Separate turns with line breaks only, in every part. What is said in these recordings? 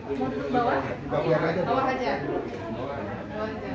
Mau duduk bawah?
Bawah aja.
Bawah aja.
Bawah.
Bawah aja.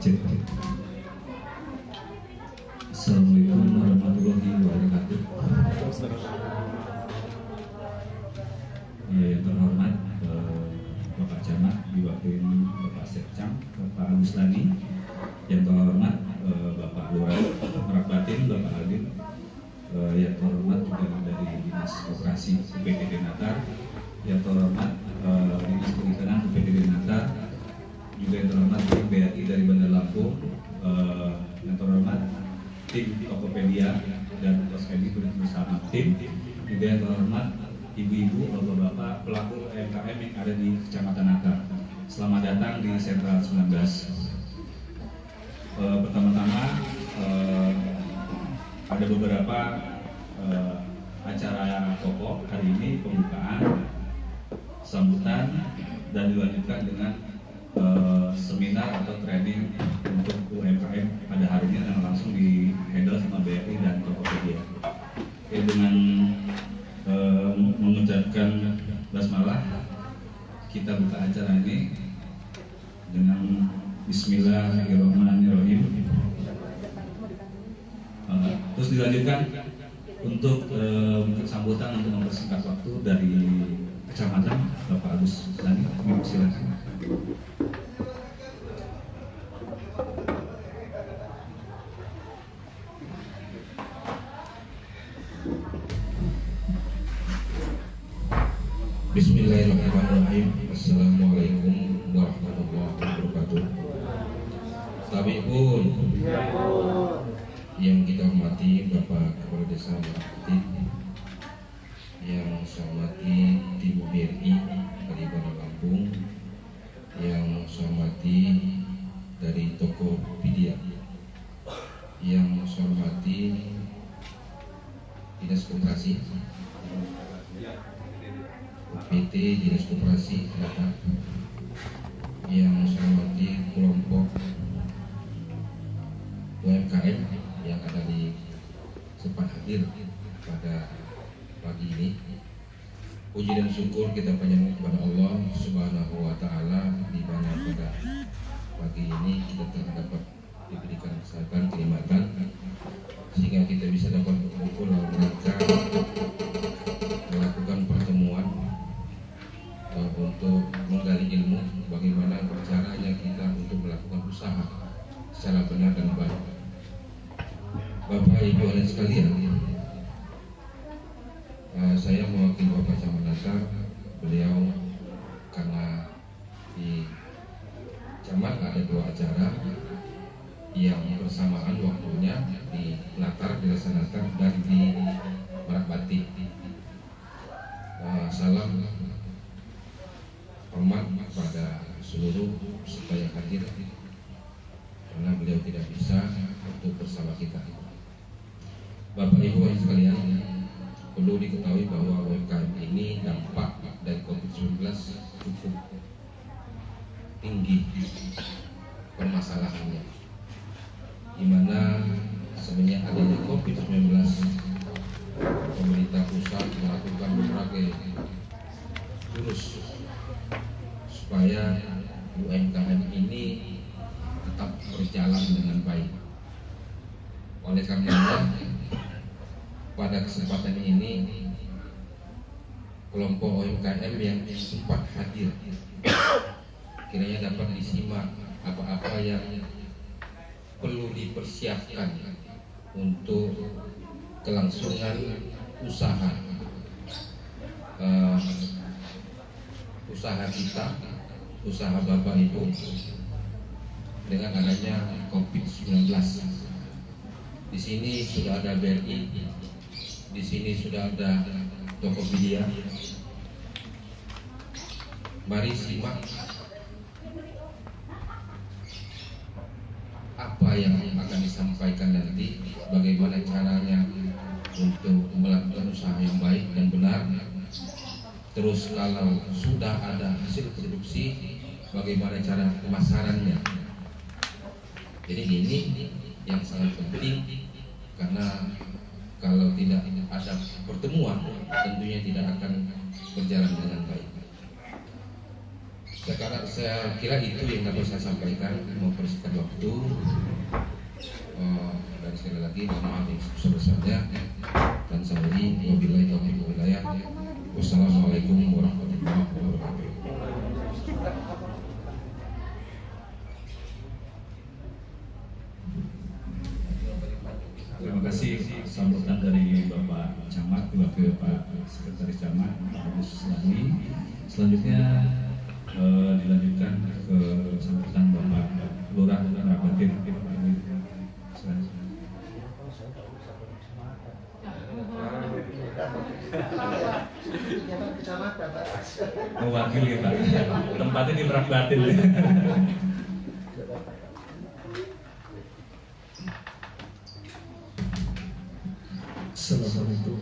Cek. Assalamualaikum warahmatullahi wabarakatuh. Yang terhormat Bapak Camat, diwakili Bapak Sekcam, Bapak Agus Lani. Yang terhormat Bapak Lurah Merak Batin, Bapak Aldin. Yang terhormat juga dari Dinas Koperasi UPTD Natar. Yang terhormat Dinas Perikanan UPTD Natar. Juga yang terhormat tim BRI dari Bandar Lampung, yang terhormat tim Tokopedia dan Toskedi bersama tim, juga yang terhormat ibu-ibu, bapak-bapak pelaku UMKM yang ada di Kecamatan Natar. Selamat datang di Sentral 19. Pertama-tama ada beberapa acara pokok hari ini, pembukaan, sambutan, dan dilanjutkan dengan seminar atau training untuk UMKM pada hari ini yang langsung di handle sama BRI dan Tokopedia. Oke, dengan mengucapkan basmalah, kita buka acara ini dengan Bismillahirrahmanirrahim. Terus dilanjutkan untuk sambutan untuk mempersingkat waktu dari Kecamatan Bapak Agus Lani. Silakan.
Bismillahirrahmanirrahim. Assalamualaikum warahmatullahi wabarakatuh. Tabi'un yang kita hormati Bapak Kepala Desa Merak Batin, yang saya hormati tim BRI dari Bandar Lampung, yang saya hormati dari Tokopedia, yang saya hormati Dinas Koperasi, PT Dinas Koperasi Natar, yang saya hormati kelompok UMKM yang ada di sempat hadir pada pagi ini. Puji dan syukur kita panjatkan kepada Allah Subhanahu wa Ta'ala, di mana pada pagi ini kita telah dapat diberikan kesehatan, kenikmatan, sehingga kita bisa dapat berkumpul dalam rangka melakukan pertemuan untuk menggali ilmu bagaimana caranya kita untuk melakukan usaha secara benar dan baik. Bapak Ibu hadirin sekalian, saya mewakili Bapak Camat Natar. Beliau karena di Camat ada dua acara yang bersamaan waktunya, di Natar, di Desa Natar, dan di Merak Batin. Salam hormat pada seluruh peserta yang hadir, karena beliau tidak bisa untuk bersama kita. Bapak Ibu sekalian, perlu diketahui bahwa UMKM ini dampak dari COVID-19 cukup tinggi permasalahannya, di mana semenjak adanya COVID-19 pemerintah pusat melakukan berbagai jurus supaya UMKM ini tetap berjalan dengan baik. Oleh karenanya pada kesempatan ini kelompok UMKM yang sempat hadir, kiranya dapat disimak apa-apa yang perlu dipersiapkan untuk kelangsungan usaha kita, usaha Bapak Ibu dengan adanya COVID-19. Di sini sudah ada BRI, di sini sudah ada Tokopedia. Mari simak apa yang akan disampaikan nanti, bagaimana caranya untuk melakukan usaha yang baik dan benar. Terus kalau sudah ada hasil produksi, bagaimana cara pemasarannya. Jadi ini yang sangat penting, karena kalau tidak ada pertemuan tentunya tidak akan berjalan dengan baik. Sekarang saya kira itu yang dapat saya sampaikan, mempersingkat waktu. Dan sekali lagi mohon maaf yang sebesar-besarnya, dan saudari wabillahi taufiq wal hidayah. Wassalamualaikum warahmatullahi wabarakatuh.
Terima kasih sambutan dari Bapak Camat, Wakil Pak Sekretaris Camat, Pak Agus Lani. Selanjutnya dilanjutkan ke sambutan Bapak Lurah Rabatin. Mewakili Pak, tempatnya di Merak Batin.
Assalamualaikum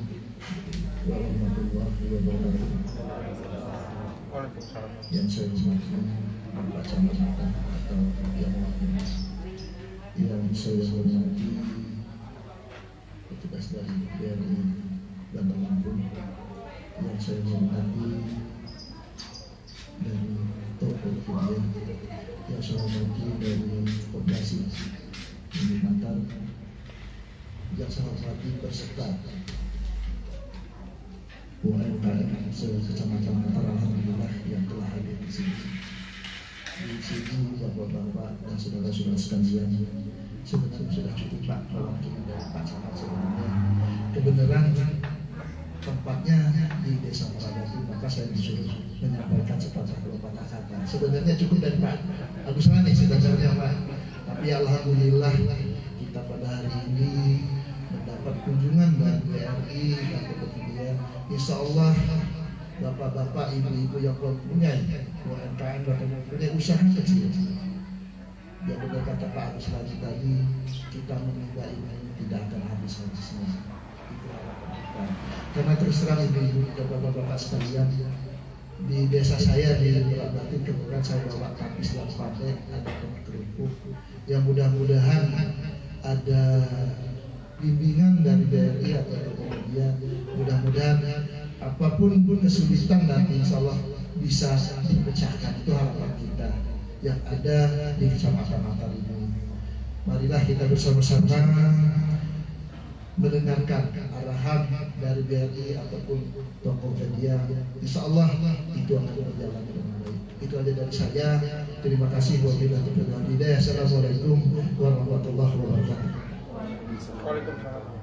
warahmatullahi wabarakatuh. Yang saya hormati Pak Camat atau yang wakil, yang saya hormati petugas dari BRI Bandar Lampung, yang saya hormati dari Tokopedia, yang saya hormati dari Koperasi Uni Matar, yang saya hormati peserta UMKM se-Kecamatan Matar, alhamdulillah yang telah hadir di sini. Di sini bapak-bapak dan saudara-saudara sekalian, sebenarnya sudah cukup Pak mewakili dari Pak Camat sebenarnya. Kebenaran tempatnya di Desa Meragati, maka saya disuruh menyampaikan sepatah dua patah kata. Sebenarnya cukup dari Pak Agus Lani sebenarnya Pak, tapi alhamdulillah kita pada hari ini mendapat kunjungan dari BRI dan Tokopedia. Insya Allah bapak-bapak, ibu-ibu yang mempunyai UMKM atau mempunyai usaha kecil, yang benar kata Pak Agus Lani tadi, kita menimba ini tidak akan habis-habisnya. Itu harapan kita. Karena terus terang ibu-ibu dan bapak-bapak sekalian, di desa saya di Merak Batin kebetulan saya bawa tapis dan pandai, ada kerupuk, yang mudah-mudahan ada bimbingan dari BRI atau Tokopedia. Mudah-mudahan apapun kesulitan nanti insya Allah bisa dipecahkan. Itu harapan kita yang ada di Kecamatan Matar ini. Marilah kita bersama-sama mendengarkan arahan dari BRI ataupun Tokopedia. Insya Allah itu akan berjalan dengan baik. Itu aja dari saya. Terima kasih. Wabillahi taufiq wal hidayah. Assalamualaikum warahmatullahi wabarakatuh.
Waalaikumsalam.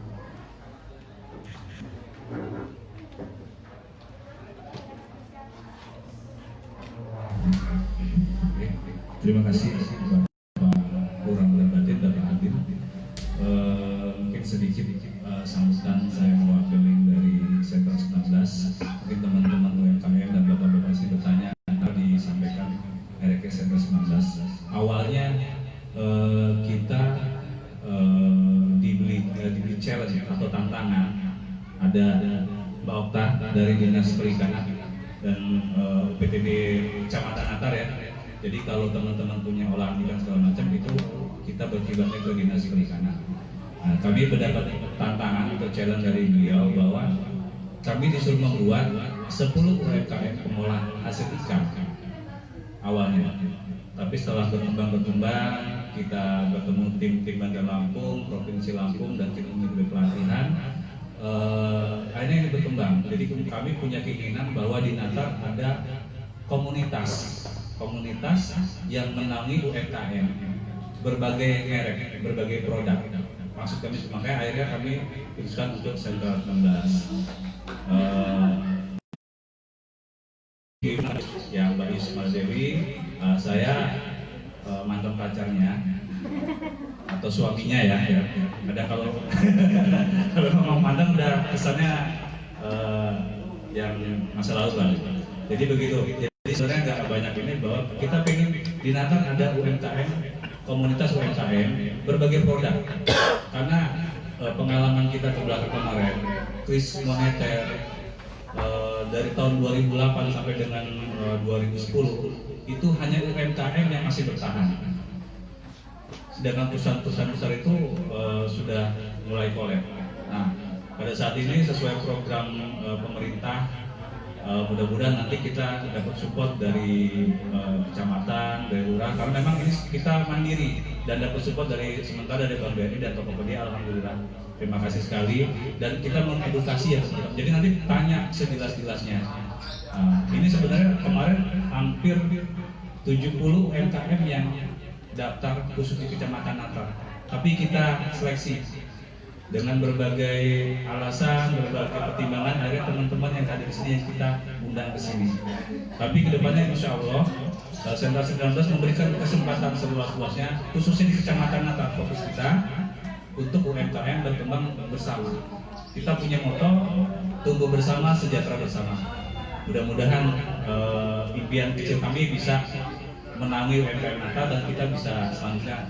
Terima kasih Bapak Lurah Batin, Bapak Adil. Mungkin sedikit sambutan saya mewakili dari sektor 19. Mungkin teman-teman UMKM dan bapak-bapak sih bertanya apa disampaikan RK sektor 19. Awalnya kita diberi challenge atau tantangan. Ada Mbak Okta dari Dinas Perikanan dan PTB Kecamatan Matar ya. Jadi kalau teman-teman punya olahan ikan segala macam itu kita berkibarnya ke Dinas Perikanan. Nah, kami mendapat tantangan atau challenge dari beliau bahwa kami disuruh membuat 10 UMKM pengolahan hasil ikan awalnya. Tapi setelah berkembang kita bertemu tim Bandar Lampung, Provinsi Lampung, dan kita memberi pelatihan. akhirnya ini berkembang. Jadi kami punya keinginan bahwa di Natar ada komunitas yang menaungi UMKM berbagai merek, berbagai produk. Maksud kami, makanya akhirnya kami putuskan untuk Sentra 19. Ya, Mbak Yusma Dewi, saya mantan pacarnya atau suaminya ya. Ada kalau kalau ngomong mantan udah kesannya yang masa lalu lah. Jadi begitu. Jadi sebenarnya nggak banyak ini bahwa kita pengen di Natar ada UMKM, komunitas UMKM berbagai produk. Karena pengalaman kita ke belakang kemarin, krisis moneter dari tahun 2008 sampai dengan 2010 itu hanya UMKM yang masih bertahan. Sedangkan perusahaan-perusahaan besar itu sudah mulai kolab. Nah, pada saat ini sesuai program pemerintah, mudah-mudahan nanti kita dapat support dari kecamatan, dari lurah, karena memang ini kita mandiri dan dapat support dari sementara dari Bank BRI dan Tokopedia. Alhamdulillah, terima kasih sekali, dan kita mengedukasi ya. Jadi nanti tanya sejelas-jelasnya. Ini sebenarnya kemarin hampir 70 UMKM yang daftar khusus di Kecamatan Natar, tapi kita seleksi dengan berbagai alasan, berbagai pertimbangan, akhirnya teman-teman yang ada di sini yang kita undang ke sini. Tapi kedepannya insya Allah Sentra 19 memberikan kesempatan seluas-luasnya, khususnya di Kecamatan Natar, fokus kita untuk UMKM berkembang bersama. Kita punya moto tumbuh bersama, sejahtera bersama. Mudah-mudahan impian kecil kami bisa menaungi UMKM Natar dan kita bisa selanjutnya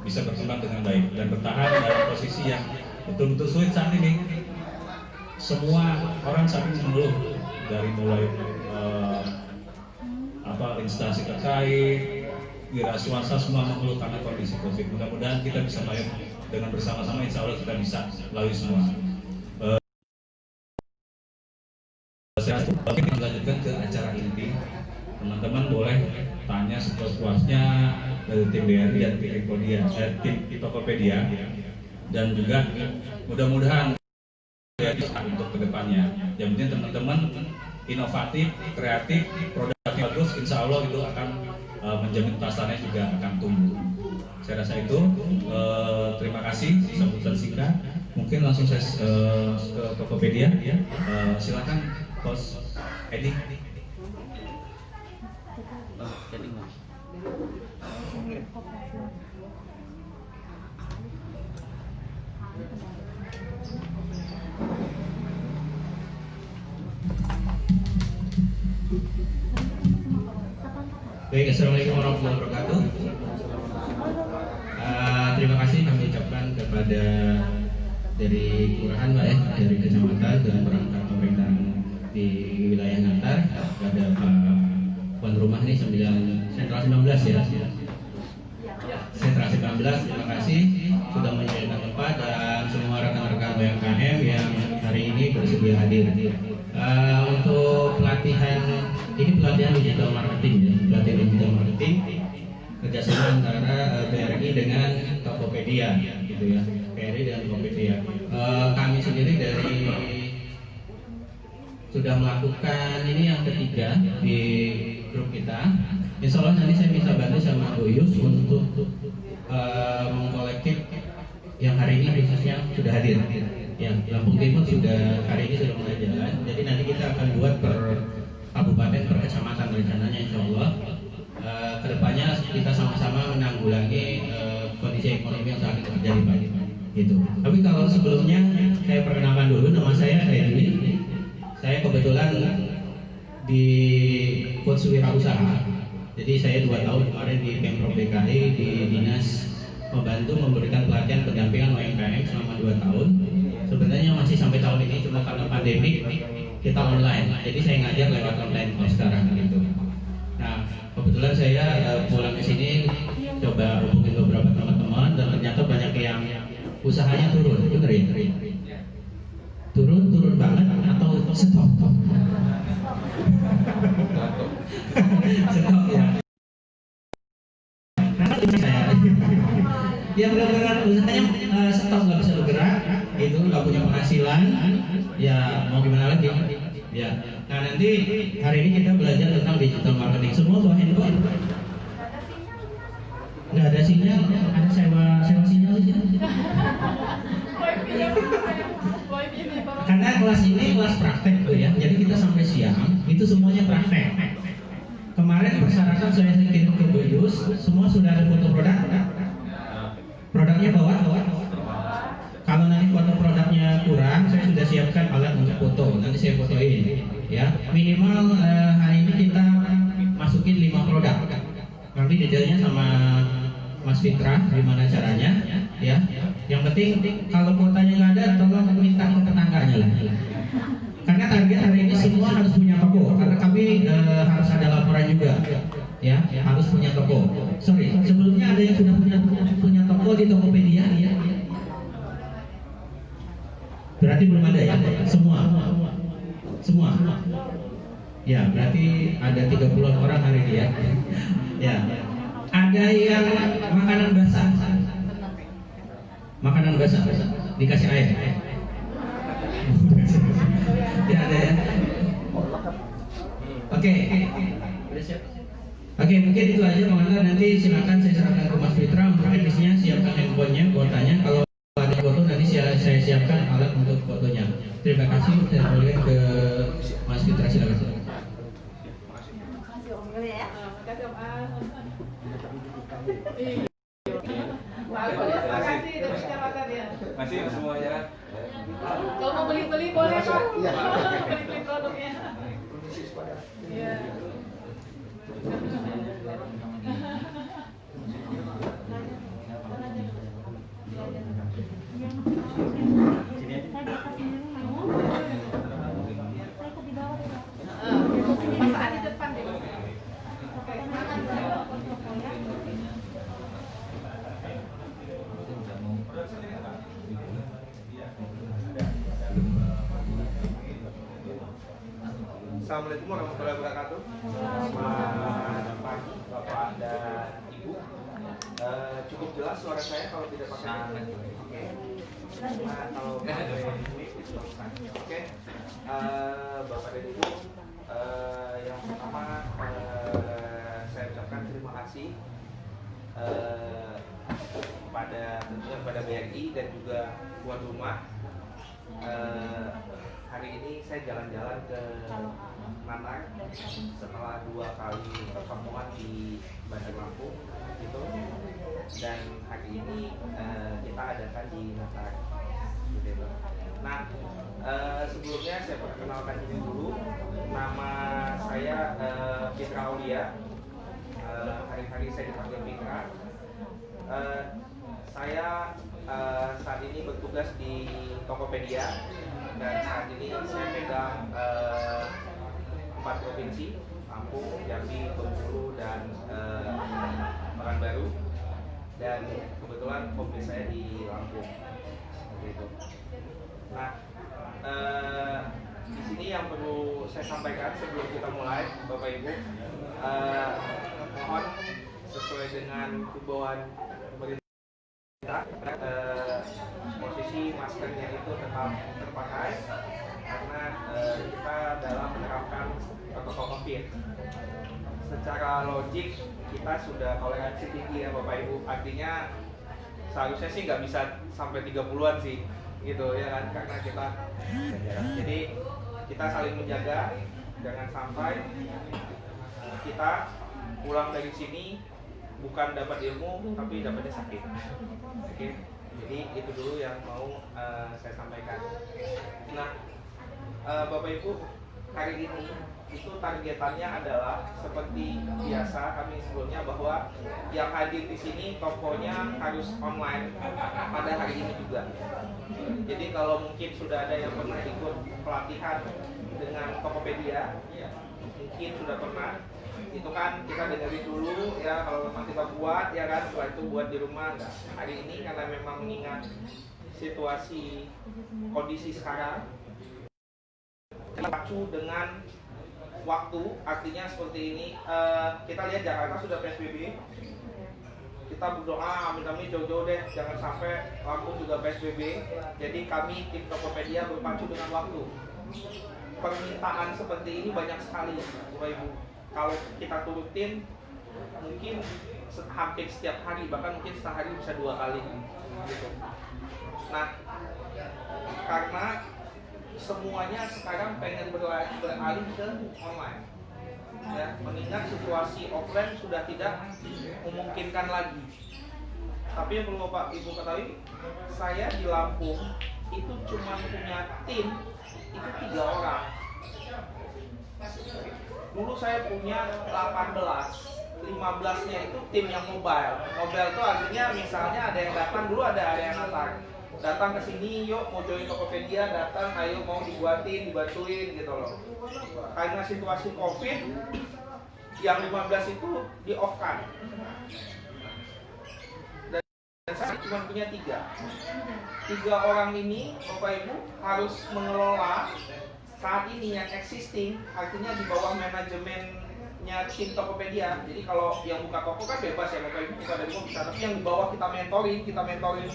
bisa berkembang dengan baik dan bertahan dalam posisi yang betul-betul sulit saat ini. Semua orang saat ini mengeluh, dari mulai instansi terkait, wira swasta, semua mengeluh karena kondisi COVID. Mudah-mudahan kita bisa maju dengan bersama-sama, insya Allah kita bisa melalui semua. Saya melanjutkan ke acara inti. Teman-teman boleh tanya sepuas-puasnya dari tim BRI dan tim Tokopedia, dan juga mudah-mudahan untuk kedepannya. Yang penting teman-teman inovatif, kreatif, produknya bagus, insya Allah itu akan menjamin pasarnya juga akan tumbuh. Saya rasa itu. Terima kasih sambutan singkat. Mungkin langsung saya ke Tokopedia. Silakan Coach Edi.
Baik, assalamualaikum warahmatullahi wabarakatuh. Terima kasih kami ucapkan kepada dari kelurahan, Pak, dari kecamatan dan perangkat pemerintahan di wilayah Natar, kepada Pak tuan rumah ini Sentra 19 ya. Sentra 19, terima kasih sudah menyediakan tempat dan semua rekan-rekan UMKM yang hari ini bersedia hadir. Untuk pelatihan ini pelatihan digital marketing ya, pelatihan digital marketing kerjasama antara BRI dengan Tokopedia gitu ya, BRI dengan Tokopedia. Kami sendiri dari sudah melakukan ini yang ketiga di grup kita. Insya Allah nanti saya bisa bantu sama Bu Yus untuk mengkolektif yang hari ini khususnya sudah hadir. Ya, Lampung Timur sudah hari ini sudah mulai jalan. Jadi nanti kita akan buat per kabupaten, per kecamatan rencananya insya Allah. Kedepannya kita sama-sama menanggulangi kondisi ekonomi yang saat ini terjadi, Pak. Gitu. Tapi kalau sebelumnya saya perkenalkan dulu, nama saya Edi. Saya kebetulan di Coach Wirausaha. Jadi saya 2 tahun kemarin di Pemprov DKI di dinas membantu memberikan pelatihan pendampingan UMKM selama 2 tahun. Sebenarnya masih sampai tahun ini, cuma karena pandemi kita online. Jadi saya ngajar lewat online kalau sekarang gitu. Nah, kebetulan saya pulang ke sini coba hubungin beberapa teman-teman dan ternyata banyak yang usahanya turun, dengerin. Turun banget atau stop? Stop ya. Yang benar-benar usahanya stop, nggak bisa bergerak, itu nggak punya penghasilan. ya mau gimana lagi? Ya. Nah nanti hari ini kita belajar tentang digital marketing. Semua bawa handphone? Nggak ada sinyal, ada sewa sinyal aja. Karena kelas ini kelas praktek tuh ya, jadi kita sampai siang itu semuanya praktek. Kemarin persyaratan saya kirim ke Boyus, semua sudah ada foto produk. Produknya bawa. Kalau nanti foto produknya kurang, saya sudah siapkan alat untuk foto. Nanti saya fotoin, ya. Minimal hari ini kita masukin 5 produk. Nanti detailnya sama Mas Fitra, gimana caranya, ya. Yang penting kalau kuotanya nggak ada, tolong minta ke tetangganya lah. Karena target hari ini semua harus punya toko, karena kami harus ada laporan juga, ya. Harus punya toko. Sorry, sebelumnya ada yang sudah punya toko di Tokopedia, ya. Berarti belum ada ya? Semua. Ya, berarti ada 30-an orang hari ini ya. Ya. Ada yang makanan basah. Dikasih air. Ya ada ya. Oke. Oke, mungkin itu aja teman-teman. Nanti silakan saya serahkan ke Mas Fitra untuk teknisnya, siapkan handphonenya, kuotanya. Kalau ada foto nanti saya siapkan alat untuk fotonya. Terima kasih. Saya kembalikan ke Mas Fitra, silakan.
Makasih Om Gele ya.
Makasih Om An. Terima kasih dari kecamatan ya.
Masih semuanya.
Kalau mau beli boleh Pak. Beli produknya. Iya. Saat di depan deh.
Assalamualaikum warahmatullahi wabarakatuh. Selamat pagi Bapak dan Ibu. Cukup jelas suara saya kalau tidak pakai mic? Oke. Nah, kalau pakai mic itu oke. Bapak dan Ibu, yang pertama saya ucapkan terima kasih tentunya pada BRI dan juga tuan rumah. Hari ini saya jalan-jalan ke Natar setelah 2 kali pertemuan di Bandar Lampung gitu, dan hari ini kita adakan di Natar gitu. Nah, sebelumnya saya perkenalkan diri dulu. Nama saya Fitra Aulia. Hari-hari saya dipanggil Fitra. Saya saat ini bertugas di Tokopedia, dan saat ini saya pegang 4 provinsi: Lampung, Jambi, Bengkulu, dan Pekanbaru. Dan kebetulan home saya di Lampung. Begitu. Nah, di sini yang perlu saya sampaikan sebelum kita mulai, Bapak Ibu, mohon sesuai dengan himbauan pemerintah, posisi maskernya itu tetap terpakai karena kita dalam menerapkan protokol COVID. Secara logik kita sudah toleransi tinggi ya Bapak Ibu, artinya seharusnya sih nggak bisa sampai 30-an sih gitu ya kan, karena kita jadi kita saling menjaga, jangan sampai kita pulang dari sini bukan dapat ilmu tapi dapatnya sakit. Oke. Jadi itu dulu yang mau saya sampaikan. Nah, Bapak Ibu, hari ini itu targetannya adalah seperti biasa kami sebelumnya, bahwa yang hadir di sini tokonya harus online pada hari ini juga. Jadi kalau mungkin sudah ada yang pernah ikut pelatihan dengan Tokopedia, mungkin sudah pernah, itu kan kita dengerin dulu ya, kalau memang kita buat ya kan, setelah itu buat di rumah. Nah, hari ini karena memang mengingat situasi kondisi sekarang, terpacu dengan waktu, artinya seperti ini. Kita lihat Jakarta sudah PSBB, kita berdoa amin jauh-jauh deh, jangan sampai Lampung juga PSBB. Jadi kami tim Tokopedia berpacu dengan waktu. Permintaan seperti ini banyak sekali Bapak Ibu. Kalau kita turutin mungkin hampir setiap hari, bahkan mungkin sehari bisa 2 kali gitu. Nah, karena semuanya sekarang pengen beralih ke online ya, mengingat situasi offline sudah tidak memungkinkan lagi. Tapi yang perlu Bapak Ibu ketahui, saya di Lampung itu cuma punya tim itu 3 orang. Dulu saya punya 18, 15-nya itu tim yang mobile. Mobile itu artinya misalnya ada yang datang dulu, ada yang antar. Datang ke sini, yuk mau join Tokopedia, datang, ayo mau dibuatin, dibantuin gitu loh. Karena situasi Covid, yang 15 itu di-off-kan. Dan saya cuma punya 3 orang ini, Bapak Ibu, harus mengelola saat ini yang existing, artinya di bawah manajemennya tim Tokopedia. Jadi kalau yang buka toko kan bebas ya Bapak Ibu, buka dari rumah bisa. Tapi yang di bawah kita mentorin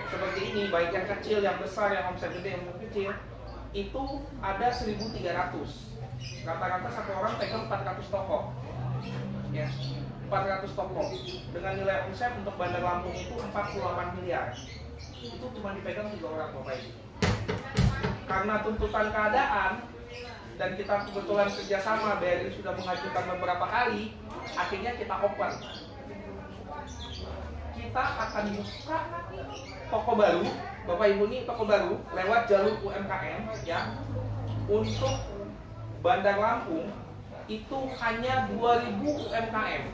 seperti ini, baik yang kecil, yang besar, yang omset gede, yang kecil, itu ada 1.300. Rata-rata satu orang pegang 400 toko. Ya, 400 toko dengan nilai omset untuk Bandar Lampung itu 48 miliar. Itu cuma dipegang 3 orang Bapak Ibu. Karena tuntutan keadaan dan kita kebetulan kerjasama, BRI sudah mengajukan beberapa kali, akhirnya kita open. Kita akan buka toko baru, Bapak Ibu, nih toko baru lewat jalur UMKM ya. Untuk Bandar Lampung itu hanya 2.000 UMKM.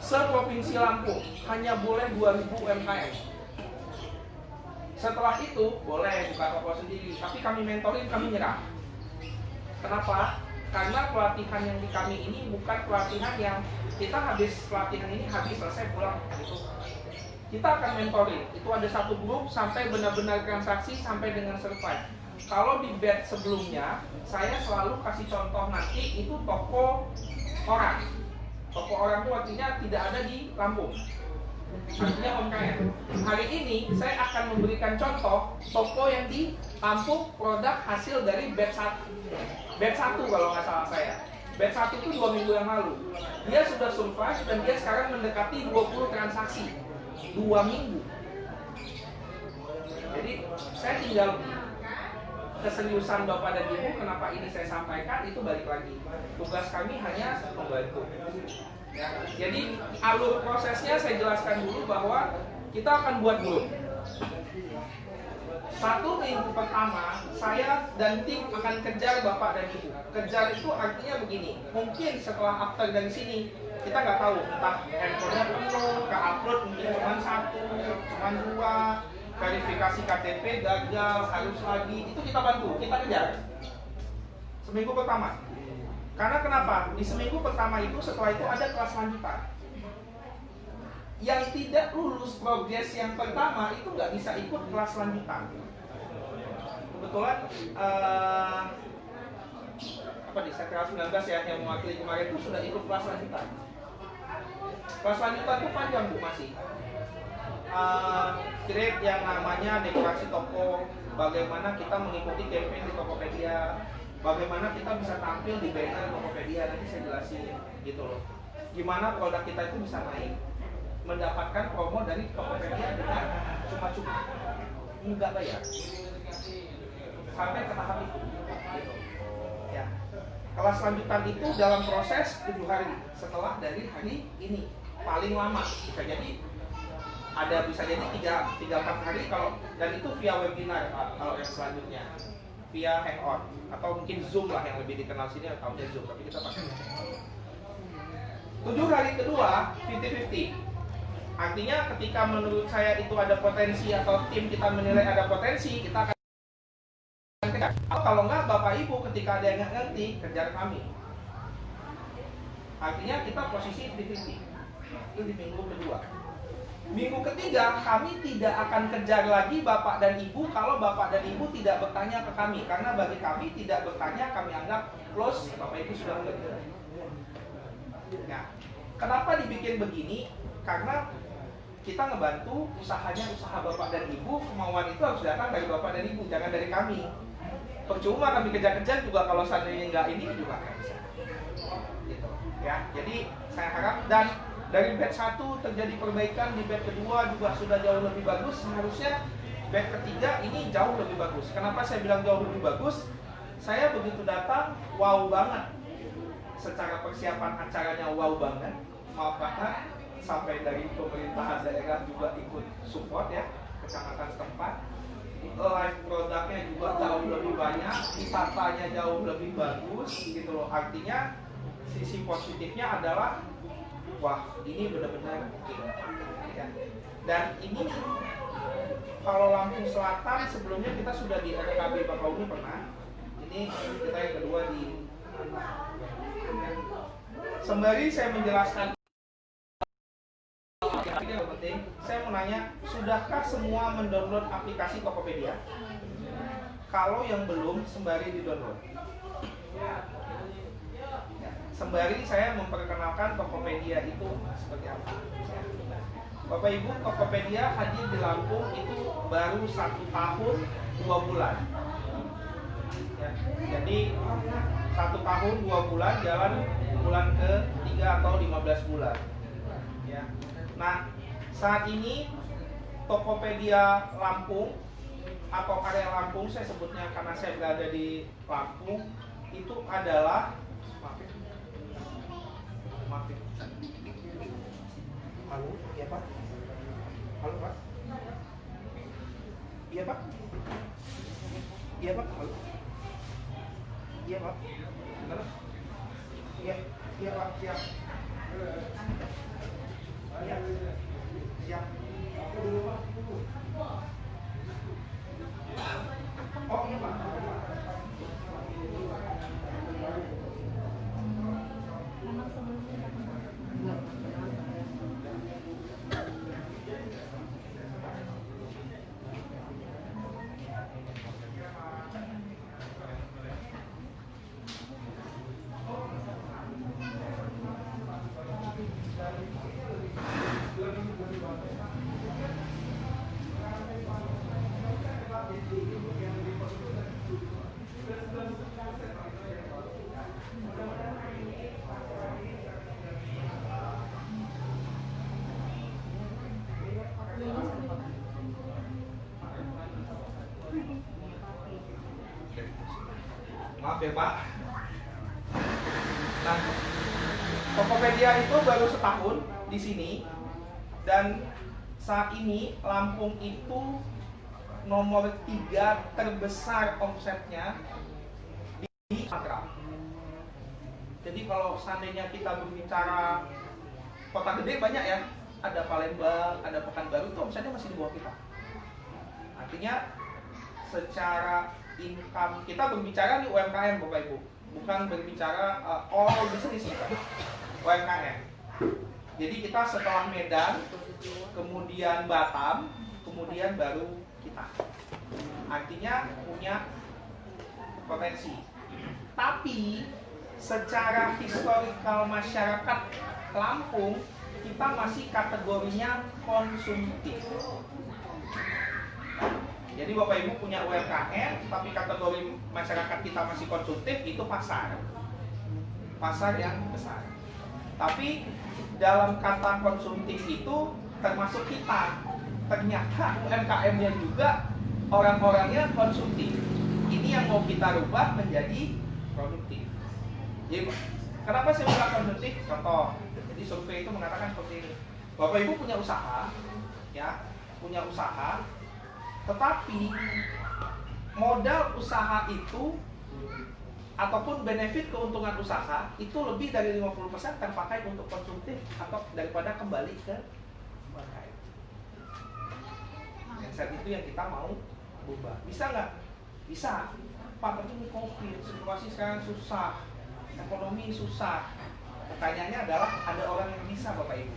Se-Provinsi Lampung hanya boleh 2.000 UMKM. Setelah itu boleh buka toko sendiri, tapi kami mentorin, kami nyerah. Kenapa? Karena pelatihan yang di kami ini bukan pelatihan yang kita habis pelatihan ini habis selesai pulang gitu. Kita akan mentoring. Itu ada satu grup sampai benar-benar transaksi sampai dengan survive. Kalau di batch sebelumnya, saya selalu kasih contoh nanti itu toko orang. Toko orang itu artinya tidak ada di Lampung. Artinya UMKM. Hari ini saya akan memberikan contoh toko yang di Lampung, produk hasil dari batch 1. Batch 1 kalau nggak salah saya. Batch 1 itu 2 minggu yang lalu. Dia sudah survive dan dia sekarang mendekati 20 transaksi 2 minggu. Jadi saya tinggal keseriusan Bapak dan Ibu, kenapa ini saya sampaikan, itu balik lagi. Tugas kami hanya membantu. Ya, jadi alur prosesnya saya jelaskan dulu bahwa kita akan buat grup. 1 minggu pertama, saya dan tim akan kejar Bapak dan Ibu. Kejar itu artinya begini, mungkin setelah after dari sini, kita nggak tahu, entah handphonenya penuh, ke-upload mungkin cuma 1, cuma 2, verifikasi KTP gagal, harus lagi, itu kita bantu, kita kejar. Seminggu pertama. Karena kenapa? Di seminggu pertama itu, setelah itu ada kelas lanjutan. Yang tidak lulus progres yang pertama itu nggak bisa ikut kelas lanjutan. Kebetulan apa di Sekral 19 ya yang mewakili kemarin itu sudah ikut kelas lanjutan. Kelas lanjutan itu panjang Bu, masih create yang namanya dekorasi toko, bagaimana kita mengikuti campaign di Tokopedia, bagaimana kita bisa tampil di banner Tokopedia, nanti saya jelasin gitu loh. Gimana produk kita itu bisa naik, mendapatkan promo dari Tokopedia dengan cuma-cuma, nggak bayar, sampai ke tahap itu gitu. Ya. Kelas lanjutan itu dalam proses 7 hari setelah dari hari ini, paling lama bisa jadi ada, bisa jadi 3-4 hari kalau, dan itu via webinar. Kalau yang selanjutnya via hangout atau mungkin Zoom lah yang lebih dikenal sini, atau Zoom, tapi kita pakai 7 hari kedua 50-50. Artinya ketika menurut saya itu ada potensi atau tim kita menilai ada potensi, kita akan kejar. Kalau enggak, Bapak Ibu ketika ada yang nggak ngerti, kejar kami. Artinya kita posisi 50-50. Itu di minggu kedua. Minggu ketiga, kami tidak akan kejar lagi Bapak dan Ibu kalau Bapak dan Ibu tidak bertanya ke kami. Karena bagi kami tidak bertanya, kami anggap close, Bapak Ibu sudah mengerti. Nah, kenapa dibikin begini? karena kita ngebantu usahanya usaha bapak dan ibu, kemauan itu harus datang dari bapak dan ibu, jangan dari kami. Percuma kami kejar-kejar juga kalau seandainya nggak ini juga nggak bisa. Gitu. Ya, jadi saya harap dan dari batch 1 terjadi perbaikan, di batch kedua juga sudah jauh lebih bagus. Seharusnya batch ketiga ini jauh lebih bagus. Kenapa saya bilang jauh lebih bagus? Saya begitu datang, wow banget. Secara persiapan acaranya wow banget. Maaf banget, sampai dari pemerintahan daerah juga ikut support ya, kecamatan setempat. Live produknya juga jauh lebih banyak, wisatanya jauh lebih bagus gitu loh. Artinya sisi positifnya adalah wah ini benar-benar ya. Dan ini kalau Lampung Selatan sebelumnya kita sudah di RKB Bakauni pernah. Ini kita yang kedua di sembari saya menjelaskan yang penting, saya mau nanya, sudahkah semua mendownload aplikasi Tokopedia? Kalau yang belum, sembari di-download. Sembari saya memperkenalkan Tokopedia itu seperti apa. Bapak Ibu, Tokopedia hadir di Lampung itu baru 1 tahun 2 bulan. Ya, jadi 1 tahun 2 bulan jalan bulan ke-3 atau 15 bulan. Ya. Nah, saat ini Tokopedia Lampung atau area Lampung, saya sebutnya karena saya berada di Lampung, itu adalah maaf. Halo, iya Pak? Halo Pak? Iya Pak? Iya Pak? Halo? Iya Pak? Halo? Iya, iya Pak, siap. Iya, siap. Oh iya Pak. Maaf ya Pak. Nah, Tokopedia itu baru setahun di sini dan saat ini Lampung itu nomor 3 terbesar omsetnya di Sumatera. Jadi kalau seandainya kita berbicara kota gede banyak ya, ada Palembang, ada Pekanbaru, itu omsetnya masih di bawah kita. Artinya secara income kita berbicara di UMKM Bapak Ibu, bukan berbicara all business kita, UMKM. Jadi kita setelah Medan, kemudian Batam, kemudian baru kita. Artinya punya potensi. Tapi secara historikal masyarakat Lampung, kita masih kategorinya konsumtif. Jadi Bapak Ibu punya UMKM, tapi kategori masyarakat kita masih konsumtif, itu pasar. Pasar yang besar. Tapi dalam kata konsumtif itu termasuk kita. Ternyata UMKM-nya juga orang-orangnya konsumtif. Ini yang mau kita rubah menjadi produktif. Jadi kenapa saya bilang konsumtif? Contoh, jadi survei itu mengatakan seperti ini. Bapak Ibu punya usaha, ya, punya usaha. Tetapi modal usaha itu ataupun benefit keuntungan usaha itu lebih dari 50% terpakai untuk konsumtif atau daripada kembali ke UMKM. Mindset itu yang kita mau ubah. Bisa nggak? Bisa. Pak, tapi ini COVID, situasi sekarang susah, ekonomi susah. Pertanyaannya adalah ada orang yang bisa Bapak Ibu.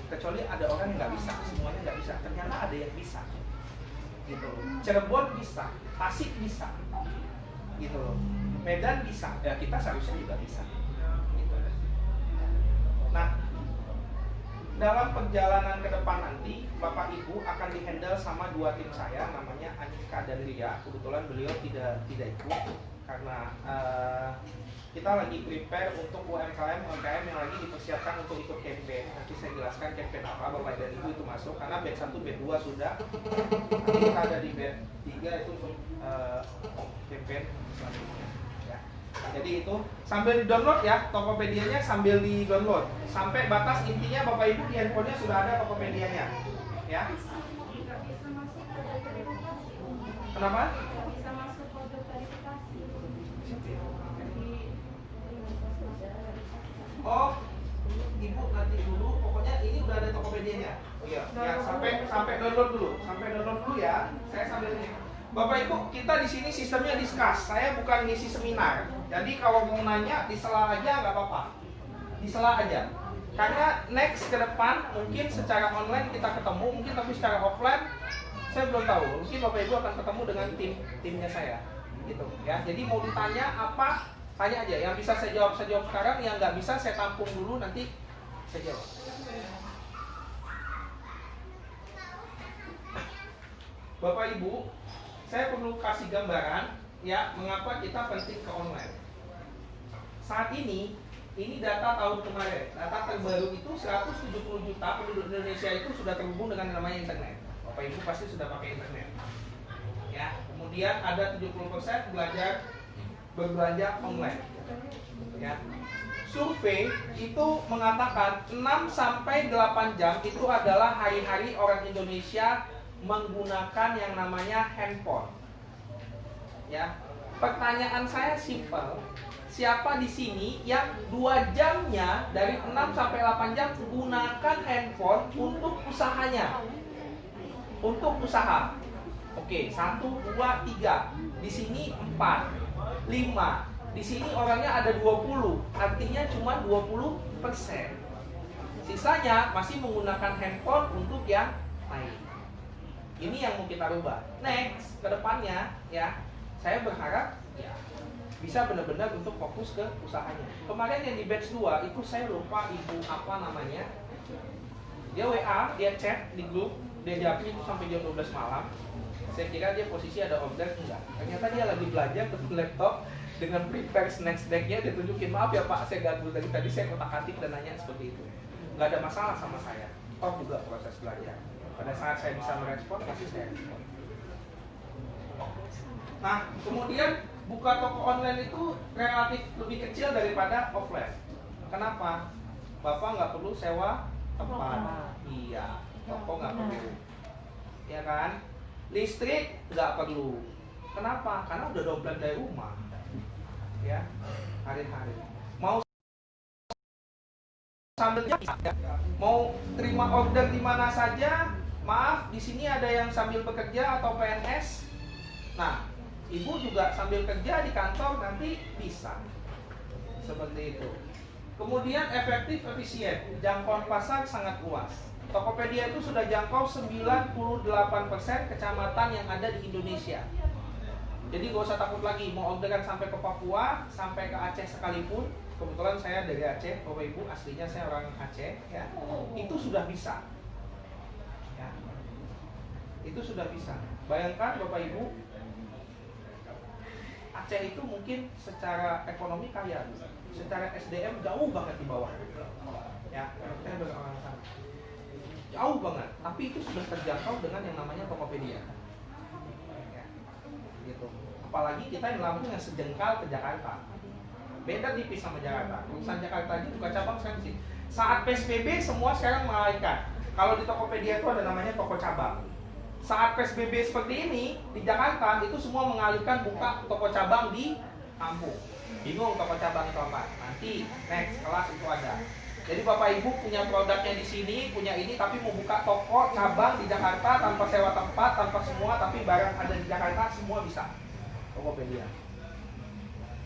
Kecuali ada orang yang nggak bisa, semuanya nggak bisa. Ternyata ada yang bisa. Gitu loh. Cirebon bisa, Tasik bisa, gitu loh. Medan bisa, ya kita seharusnya juga bisa. Gitu. Nah, dalam perjalanan ke depan nanti Bapak Ibu akan dihandle sama dua tim saya, namanya Anika dan Ria. Kebetulan beliau tidak ikut karena kita lagi prepare untuk UMKM yang lagi dipersiapkan untuk ikut campaign. Nanti saya jelaskan campaign apa Bapak dan Ibu itu masuk, karena batch 1, batch 2 sudah. Nanti kita ada di batch 3 itu untuk campaign selanjutnya. Ya. Jadi itu sambil di download ya, Tokopedia-nya sambil di download. Sampai batas intinya Bapak Ibu di handphonenya sudah ada Tokopedia-nya. Ya. Kenapa? Oh, Ibu nanti dulu, pokoknya ini udah ada Tokopedia-nya. Iya, ya, sampai download dulu, ya. Saya sambil ini. Bapak Ibu, kita di sini sistemnya discuss. Saya bukan ngisi seminar. Jadi kalau mau nanya di sela aja nggak apa-apa. Di sela aja. Karena next ke depan mungkin secara online kita ketemu, mungkin tapi secara offline saya belum tahu. Mungkin Bapak Ibu akan ketemu dengan timnya saya. Gitu ya. Jadi mau ditanya apa? Tanya aja, yang bisa saya jawab sekarang, yang nggak bisa saya tampung dulu, nanti saya jawab. Bapak Ibu, saya perlu kasih gambaran ya mengapa kita penting ke online. Saat ini data tahun kemarin, data terbaru itu 170 juta penduduk Indonesia itu sudah terhubung dengan namanya internet. Bapak Ibu pasti sudah pakai internet. Ya, kemudian ada 70% berbelanja online. Ya. Survei itu mengatakan 6-8 jam itu adalah hari-hari orang Indonesia menggunakan yang namanya handphone. Ya. Pertanyaan saya simpel. Siapa di sini yang 2 jamnya dari 6-8 jam gunakan handphone untuk usahanya? Untuk usaha. Oke, 1, 2, 3. Di sini 4. 5. Di sini orangnya ada 20, artinya cuma 20%. Sisanya masih menggunakan handphone untuk yang lain. Ini yang mau kita rubah. Next, ke depannya ya, saya berharap ya bisa benar-benar untuk fokus ke usahanya. Kemarin yang di batch 2 itu saya lupa ibu apa namanya. Dia WA, dia chat di grup, dia japri itu sampai jam 12 malam. Saya kira dia posisi ada order, enggak. Ternyata dia lagi belajar ke laptop dengan prepare snacks deck-nya. Dia tunjukin, maaf ya Pak, saya ganggu dari tadi, saya kotak-atik dan nanya seperti itu. Enggak ada masalah sama saya. Toh juga proses belajar. Pada saat saya bisa merespon, pasti saya respon. Nah, kemudian buka toko online itu relatif lebih kecil daripada offline. Kenapa? Bapak nggak perlu sewa tempat. Iya, toko nggak perlu. Ya kan? Listrik nggak perlu. Kenapa? Karena udah dompet dari rumah. Ya, hari-hari. Mau sambilnya mau terima order di mana saja. Maaf, di sini ada yang sambil bekerja atau PNS. Nah, ibu juga sambil kerja di kantor nanti bisa. Seperti itu. Kemudian efektif, efisien, jangkauan pasar sangat luas. Tokopedia itu sudah jangkau 98% kecamatan yang ada di Indonesia. Jadi gak usah takut lagi mau orderan sampai ke Papua, sampai ke Aceh sekalipun. Kebetulan saya dari Aceh, Bapak Ibu, aslinya saya orang Aceh ya. Itu sudah bisa. Ya. Itu sudah bisa. Bayangkan Bapak Ibu, Aceh itu mungkin secara ekonomi kaya, secara SDM jauh banget di bawah. Ya, saya dari orang sana. Jauh banget, tapi itu sudah terjangkau dengan yang namanya Tokopedia. Ya, gitu. Apalagi kita yang Lampung yang sejengkal ke Jakarta. Beda tipis sama Jakarta. Urusan Jakarta ini buka cabang sekarang sih. Saat PSBB semua sekarang mengalihkan. Kalau di Tokopedia itu ada namanya toko cabang. Saat PSBB seperti ini di Jakarta itu semua mengalihkan buka toko cabang di kampung. Bingung toko cabang itu apa? Nanti next kelas itu ada. Jadi Bapak Ibu punya produknya di sini, punya ini, tapi mau buka toko cabang di Jakarta tanpa sewa tempat, tanpa semua, tapi barang ada di Jakarta semua bisa. Tokopedia.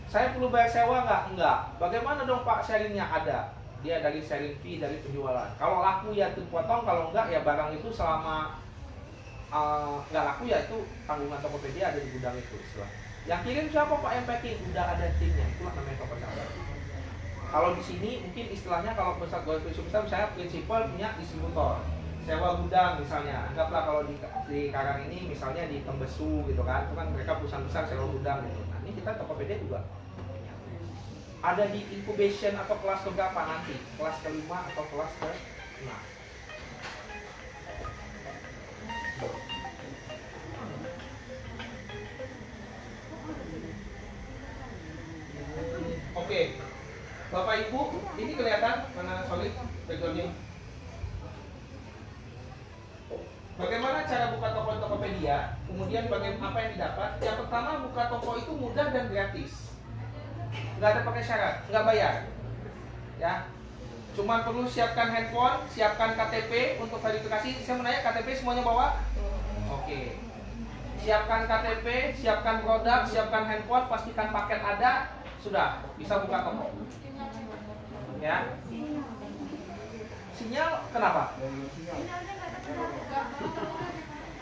Saya perlu bayar sewa nggak? Enggak. Bagaimana dong Pak sharingnya? Ada. Dia dari sharing fee dari penjualan. Kalau laku ya terpotong, kalau enggak ya barang itu selama nggak laku ya itu tanggungan Tokopedia ada di gudang itu. Yang kirim siapa Pak yang packing? Udah ada timnya. Itulah namanya toko cabang. Kalau di sini mungkin istilahnya kalau besar besar misalnya prinsipal punya distributor, sewa gudang misalnya. Anggaplah kalau di Karang ini misalnya di Tembesu gitu kan, itu kan mereka perusahaan besar sewa gudang gitu. Nah ini kita Tokopedia juga ada di incubation atau kelas keberapa nanti? Kelas kelima atau kelas ke-6. Oke, Bapak Ibu, ini kelihatan mana solid backgroundnya? Bagaimana cara buka toko di Tokopedia? Kemudian bagaimana apa yang didapat? Yang pertama, buka toko itu mudah dan gratis. Nggak ada pakai syarat, nggak bayar. Ya, cuma perlu siapkan handphone, siapkan KTP untuk verifikasi. Saya menanya KTP semuanya bawa? Oke. Siapkan KTP, siapkan produk, siapkan handphone, pastikan paket ada, sudah bisa buka toko. Ya. Sinyal kenapa?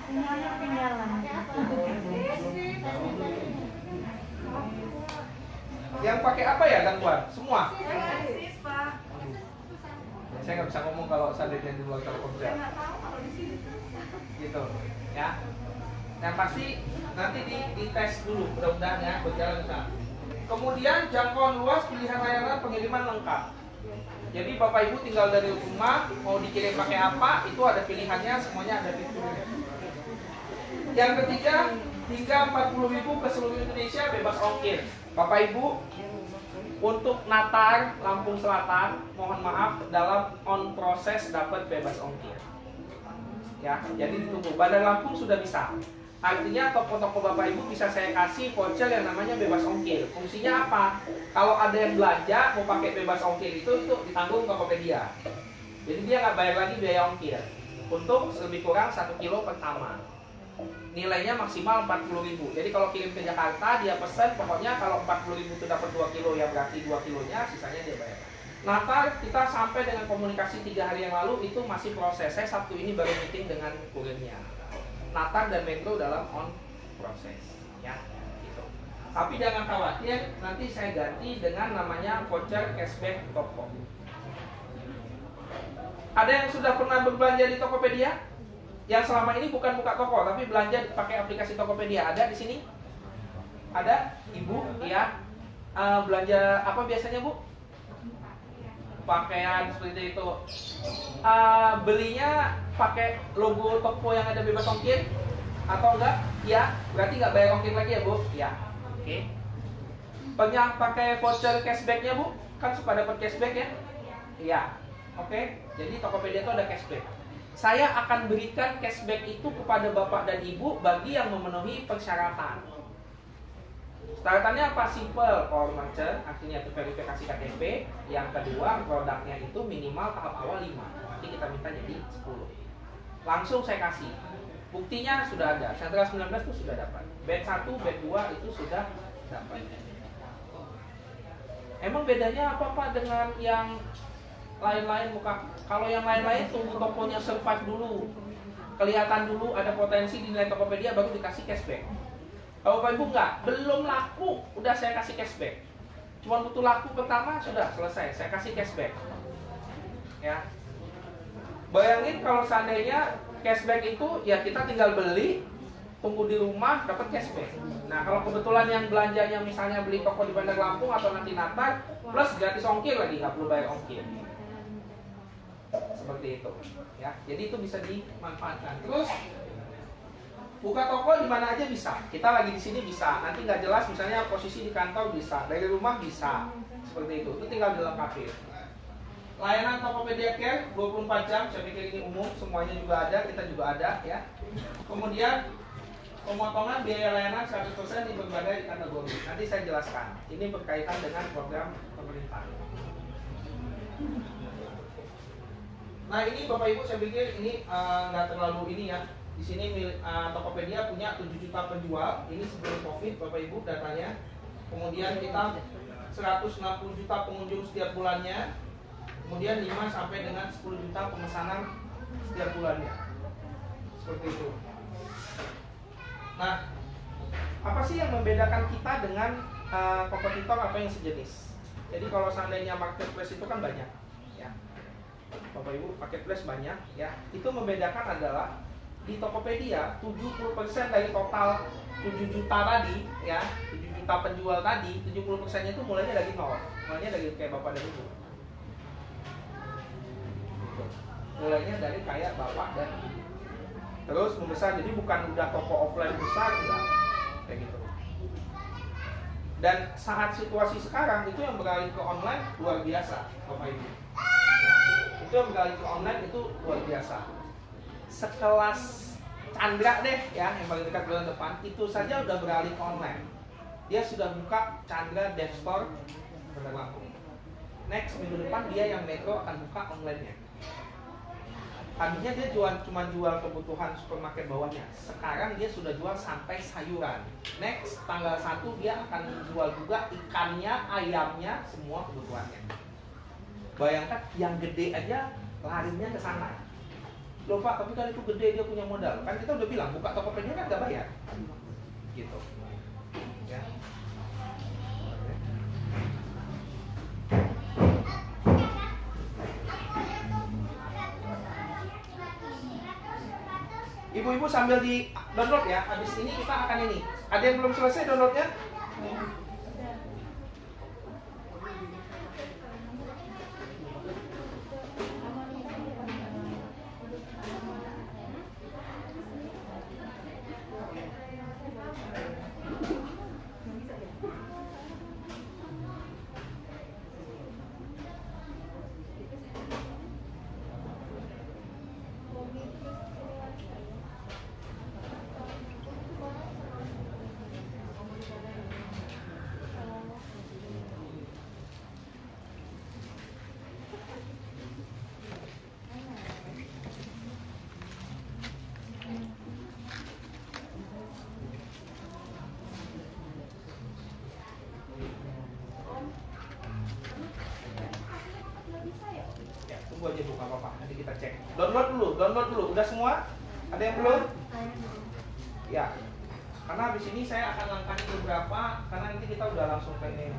Semuanya ketinggalan.
Yang pakai apa ya gangguan? Semua? Saya nggak bisa ngomong kalau seandainya di luar Telkomsel. Gitu, ya. Yang pasti nanti dites dulu, mudah-mudahan ya berjalan ke sana. Kemudian jangkauan luas, pilihan layanan pengiriman lengkap. Jadi Bapak Ibu tinggal dari rumah mau dikirim pakai apa, itu ada pilihannya, semuanya ada fiturnya. Yang ketiga, hingga 40.000 ke seluruh Indonesia bebas ongkir. Bapak Ibu, untuk Natar Lampung Selatan, mohon maaf dalam on proses dapat bebas ongkir. Ya, jadi ditunggu. Bandar Lampung sudah bisa. Artinya toko-toko Bapak Ibu bisa saya kasih voucher yang namanya bebas ongkir. Fungsinya apa? Kalau ada yang belanja mau pakai bebas ongkir itu ditanggung Tokopedia. Jadi dia nggak bayar lagi biaya ongkir. Untuk lebih kurang 1 kilo pertama. Nilainya maksimal 40.000. Jadi kalau kirim ke Jakarta dia pesan pokoknya kalau 40.000 itu dapat 2 kilo ya berarti 2 kilonya sisanya dia bayar. Natar kita sampai dengan komunikasi 3 hari yang lalu itu masih proses. Saya Sabtu ini baru meeting dengan kurirnya. Natar dan Metro dalam on proses, ya, gitu. Tapi jangan khawatir, nanti saya ganti dengan namanya voucher cashback toko. Ada yang sudah pernah berbelanja di Tokopedia? Yang selama ini bukan buka toko, tapi belanja pakai aplikasi Tokopedia. Ada di sini? Ada, Ibu? Ya. Belanja apa biasanya, Bu? Pakaian seperti itu. Belinya pakai logo toko yang ada bebas ongkir atau enggak? Ya, berarti nggak bayar ongkir lagi ya, Bu? Ya. Oke. Pernah pakai voucher cashbacknya, Bu? Kan suka dapat cashback ya? Iya. Oke. Jadi Tokopedia itu ada cashback. Saya akan berikan cashback itu kepada Bapak dan Ibu bagi yang memenuhi persyaratan. Syaratannya apa? Simple, core merchant, artinya itu verifikasi KTP. Yang kedua, produknya itu minimal tahap awal 5. Nanti kita minta jadi 10. Langsung saya kasih. Buktinya sudah ada. Sentra 19 itu sudah dapat. Batch 1, batch 2 itu sudah dapat. Emang bedanya apa Pak dengan yang lain-lain buka? Kalau yang lain-lain tunggu tokonya survive dulu. Kelihatan dulu ada potensi di nilai Tokopedia baru dikasih cashback. Kalau Bapak Ibu enggak, belum laku, udah saya kasih cashback. Cuma butuh laku pertama, sudah selesai, saya kasih cashback. Ya. Bayangin kalau seandainya cashback itu ya kita tinggal beli, tunggu di rumah dapat cashback. Nah kalau kebetulan yang belanjanya misalnya beli toko di Bandar Lampung atau nanti Natar, plus gratis ongkir lagi, nggak perlu bayar ongkir. Seperti itu. Ya, jadi itu bisa dimanfaatkan. Terus buka toko di mana aja bisa. Kita lagi di sini bisa. Nanti nggak jelas misalnya posisi di kantor bisa, dari rumah bisa. Seperti itu. Itu tinggal dilengkapi. Layanan Tokopedia Care 24 jam. Saya pikir ini umum, semuanya juga ada, kita juga ada ya. Kemudian pemotongan biaya layanan 100% di berbagai kategori. Nanti saya jelaskan. Ini berkaitan dengan program pemerintah. Nah ini Bapak Ibu saya pikir ini nggak terlalu ini ya. Di sini Tokopedia punya 7 juta penjual. Ini sebelum Covid Bapak Ibu datanya. Kemudian kita 160 juta pengunjung setiap bulannya. Kemudian 5 sampai dengan 10 juta pemesanan setiap bulannya. Seperti itu. Nah, apa sih yang membedakan kita dengan kompetitor apa yang sejenis? Jadi kalau seandainya marketplace itu kan banyak, ya. Bapak Ibu, marketplace banyak, ya. Itu membedakan adalah di Tokopedia 70% dari total 7 juta tadi, ya, 7 juta penjual tadi, 70%-nya itu mulainya dari nol, mulainya dari kayak Bapak dan Ibu. Mulainya dari kayak Bapak dan Ibu. Terus membesar, jadi bukan udah toko offline besar, enggak. Kayak gitu. Dan saat situasi sekarang itu yang beralih ke online luar biasa, Bapak Ibu. Itu yang beralih ke online itu luar biasa. Sekelas Chandra deh ya, yang paling dekat bulan depan, itu saja udah beralih ke online. Dia sudah buka Chandra Dev Store Bandar Lampung. Next minggu depan dia yang Metro akan buka online-nya. Tadinya dia cuma jual kebutuhan supermarket bawahnya. Sekarang dia sudah jual sampai sayuran. Next tanggal 1 dia akan jual juga ikannya, ayamnya, semua kebutuhannya. Bayangkan yang gede aja larinya ke sana. Loh Pak, tapi kan itu gede, dia punya modal. Kan kita udah bilang buka Tokopedia kan gak bayar. Gitu. Ya. Ibu-ibu sambil di download ya. Habis ini kita akan ini. Ada yang belum selesai downloadnya? Tunggu aja Bu, gak apa-apa. Nanti kita cek. Download dulu. Udah semua? Ada yang belum? Ya. Karena habis ini saya akan langkahkan beberapa, karena nanti kita udah langsung ke ini.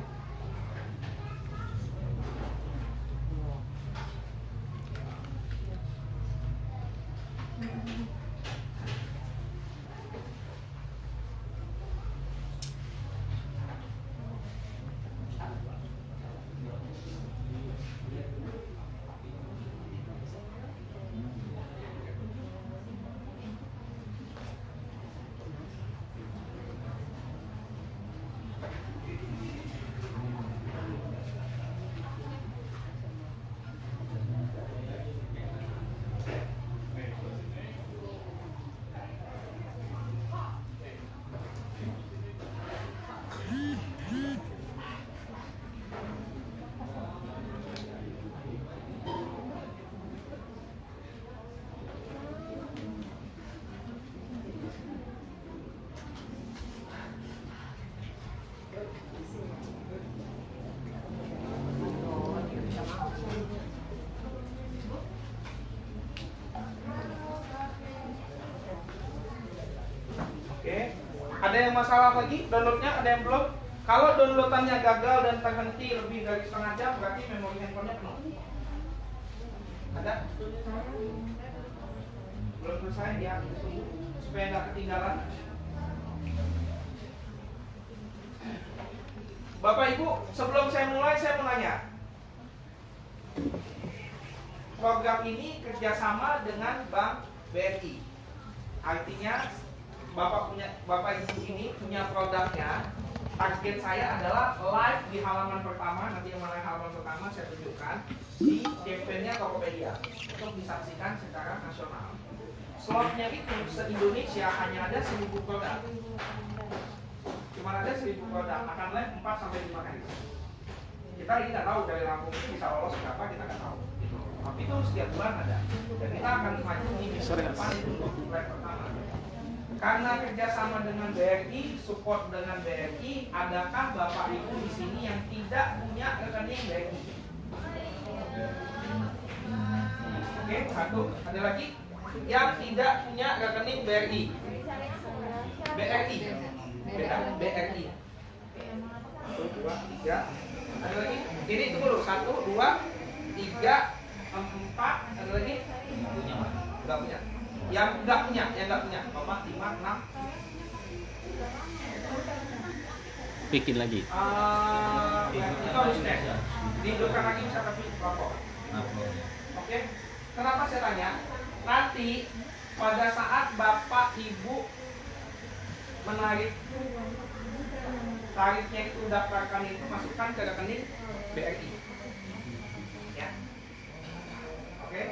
Ada yang masalah lagi downloadnya? Ada yang belum? Kalau downloadannya gagal dan terhenti lebih dari setengah jam, berarti memori handphonenya penuh. Ada? Belum selesai ya, supaya nggak ketinggalan. Bapak Ibu, sebelum saya mulai, saya mau nanya. Program ini kerjasama dengan Bank BRI. Artinya Bapak Ibu ini punya produknya. Target saya adalah live di halaman pertama. Nanti yang mana halaman pertama saya tunjukkan di campaign-nya Tokopedia untuk disaksikan secara nasional. Slotnya itu se-Indonesia hanya ada 1000 produk. Cuma ada 1000 produk. Akan live 4-5 hari. Kita ini nggak tahu dari Lampung ini bisa lolos berapa, kita nggak tahu. Tapi itu setiap bulan ada. Dan kita akan maju di minggu depan untuk live pertama. Karena kerjasama dengan BRI, support dengan BRI, adakah Bapak Ibu di sini yang tidak punya rekening BRI? Oke, satu. Ada lagi yang tidak punya rekening BRI? BRI, beda, BRI. 1, 2, 3, Ada lagi? Ini tunggu dulu. 1, 2, 3, 4. Ada lagi? Enggak punya. Yang enggak punya. 4, 5, 6.
Bikin lagi.
Itu harus next. Dihidupkan lagi bisa tapi lapor. Oke. Kenapa saya tanya? Nanti pada saat Bapak Ibu menarik tarifnya itu daftarkan itu masukkan ke rekening BRI. Ya. Oke.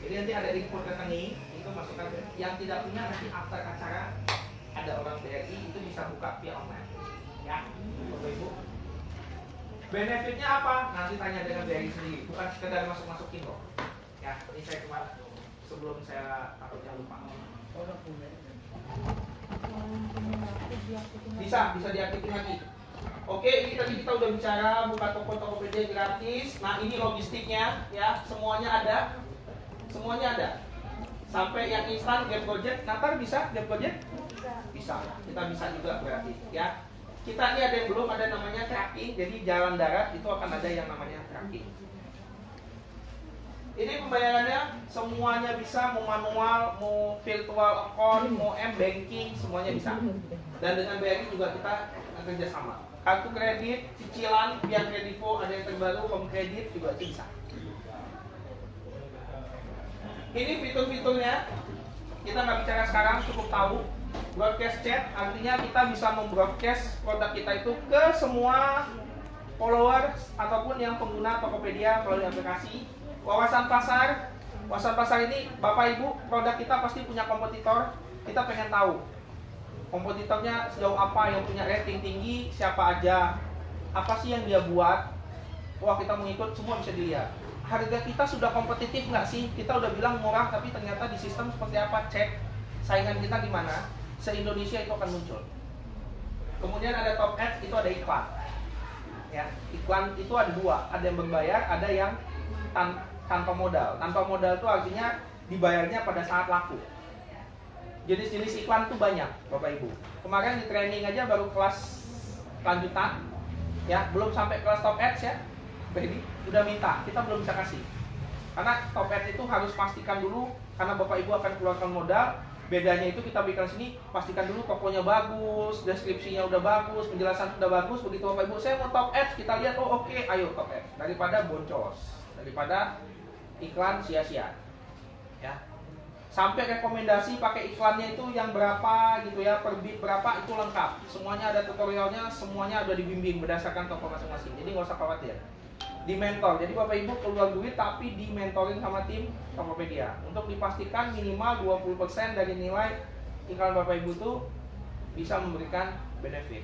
Jadi nanti ada input rekening itu masukkan ke yang tidak punya nanti after acara ada orang BRI itu bisa buka via online. Ya, Bapak Ibu. Benefitnya apa? Nanti tanya dengan BRI sendiri, bukan sekedar masuk-masukin kok. Ya, ini saya kemarin sebelum saya takutnya lupa. Bisa diaktifin lagi. Oke, ini tadi kita udah bicara buka toko Tokopedia gratis. Nah, ini logistiknya ya, semuanya ada. Sampai yang instan Grab Gojek, Natar bisa Grab Gojek? Bisa. Kita bisa juga gratis ya. Kita ini ada yang belum ada namanya tracking, jadi jalan darat itu akan ada yang namanya tracking. Ini pembayarannya semuanya bisa, mau manual, mau virtual account, mau m-banking, semuanya bisa. Dan dengan BRI juga kita kerja sama. Kartu kredit, cicilan, yang Kredivo ada yang terbaru, home kredit juga bisa. Ini fitur-fiturnya, kita nggak bicara sekarang, cukup tahu. Broadcast chat artinya kita bisa membroadcast produk kita itu ke semua followers ataupun yang pengguna Tokopedia melalui aplikasi. Wawasan pasar ini Bapak Ibu, produk kita pasti punya kompetitor. Kita pengen tahu kompetitornya sejauh apa, yang punya rating tinggi siapa aja, apa sih yang dia buat. Wah, kita mengikut, semua bisa dilihat. Harga kita sudah kompetitif nggak sih? Kita udah bilang murah, tapi ternyata di sistem seperti apa? Cek saingan kita di mana. Se-Indonesia itu akan muncul. Kemudian ada top ads, itu ada iklan. Ya, iklan itu ada dua, ada yang berbayar, ada yang tanpa modal. Tanpa modal itu artinya dibayarnya pada saat laku. Jenis-jenis iklan itu banyak, Bapak Ibu. Kemarin di training aja baru kelas lanjutan, ya, belum sampai kelas top ads ya. Jadi udah minta, kita belum bisa kasih. Karena top ads itu harus pastikan dulu, karena Bapak Ibu akan keluarkan modal. Bedanya itu kita berikan sini, pastikan dulu tokonya bagus, deskripsinya udah bagus, penjelasan udah bagus. Begitu Bapak Ibu, saya mau top ads, kita lihat, oh oke, ayo top ads. Daripada boncos, daripada iklan sia-sia. Ya. Sampai rekomendasi pakai iklannya itu yang berapa gitu ya, per bit berapa itu lengkap. Semuanya ada tutorialnya, semuanya ada dibimbing berdasarkan toko masing-masing. Jadi nggak usah khawatir. Di mentor, jadi Bapak Ibu keluar duit tapi di mentoring sama tim Tokopedia untuk dipastikan minimal 20% dari nilai iklan Bapak Ibu itu bisa memberikan benefit.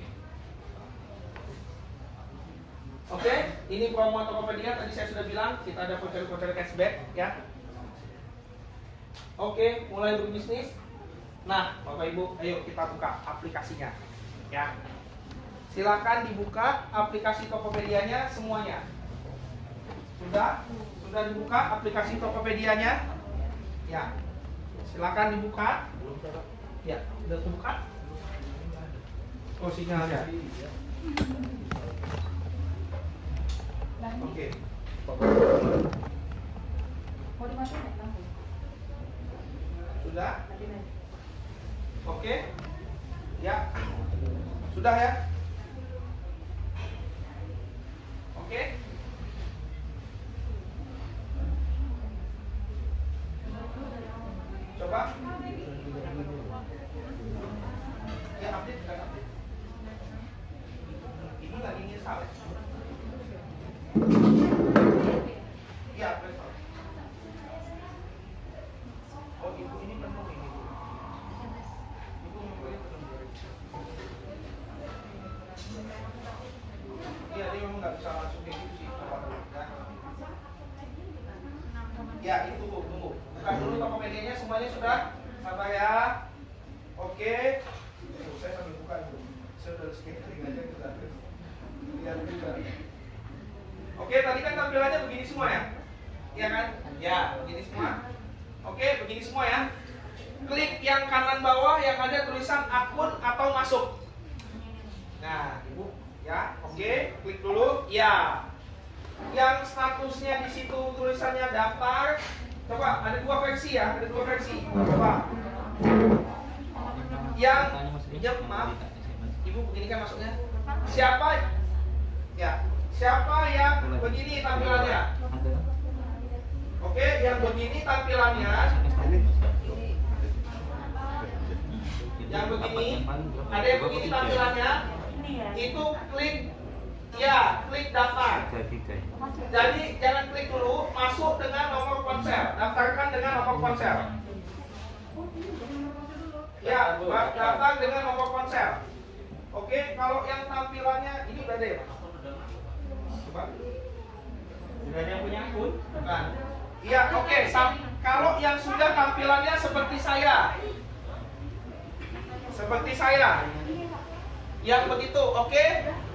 Oke, ini promo Tokopedia, tadi saya sudah bilang kita ada voucher-voucher cashback ya. Oke, mulai berbisnis. Nah, Bapak Ibu, ayo kita buka aplikasinya ya. Silakan dibuka aplikasi Tokopedianya semuanya. Sudah dibuka aplikasi Tokopedia-nya? Ya. Silakan dibuka. Ya, sudah terbuka. Oh, sinyalnya. Oke.
Mau dimasukin ya, lampu?
Sudah? Oke. Ya. Sudah ya? Oke. Coba. Ya, update. Ini lagi install. Ya, betul. Oh, ibu ini penuh ini. Ibu mempunyai penuh. Iya, dia memang nggak bisa langsung kayak gitu sih. Ya, itu tunggu. Bukan dulu Tokopedianya, semuanya sudah. Sabar ya. Oke. Saya sambil buka dulu. Saya udah scattering aja kita. Lihat juga. Oke, tadi kan tampilannya begini semua ya? Iya kan? Ya, begini semua. Oke, begini semua ya. Klik yang kanan bawah yang ada tulisan akun atau masuk. Nah, Ibu Ya, oke, klik dulu. Ya. Yang statusnya di situ tulisannya daftar. Coba, ada dua versi ya, ada dua versi. Coba. Yang maaf, Ibu begini kan maksudnya? Siapa? Ya, siapa yang begini tampilannya? Oke, yang begini tampilannya. Yang begini, ada yang begini tampilannya. Itu klik, ya, klik daftar. Jadi jangan klik dulu, masuk dengan nomor ponsel, daftarkan dengan nomor ponsel. Ya, daftar dengan nomor ponsel. Oke, kalau yang tampilannya ini udah ada ya, Mas? Coba. Sudah ada yang punya akun? Bukan. Iya, oke. Kalau yang sudah tampilannya seperti saya, yang begitu, oke?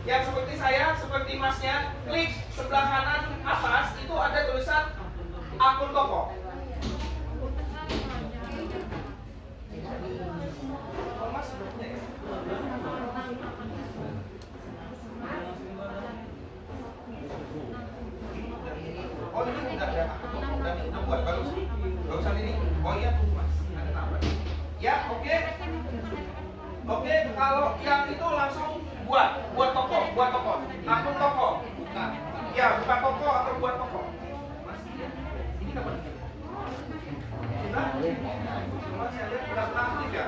Yang seperti saya, seperti Masnya, klik sebelah kanan atas itu ada tulisan akun toko. Oh, Mas, oh ini udah buat bagus. Bagusan ini. Oh iya tuh Mas. Ada tambah. Ya, oke. Oke, kalau yang itu langsung buat toko. Akun toko. Bukan. Ya, buka toko atau buat toko. Mas, ini kapan? Sudah? Mas, saya lihat udah aktif ya.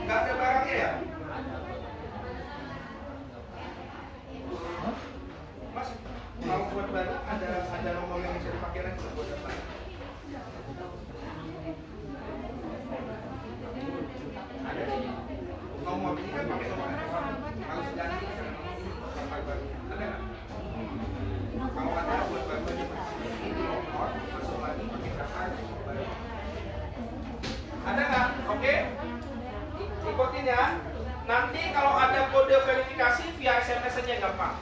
Enggak ada barangnya ya? Mas, mau buat baru ada nomor yang bisa dipakai lagi buat daftar. Ada nomor ini kan pakai nomor handphone. Kalau sudah ganti daftar baru. Ada nggak? Kalau ada buat baru aja Mas. Ini nomor masuk lagi pakai daftar baru. Ada nggak? Oke. Ikutin ya. Nanti kalau ada kode verifikasi via SMS saja gampang.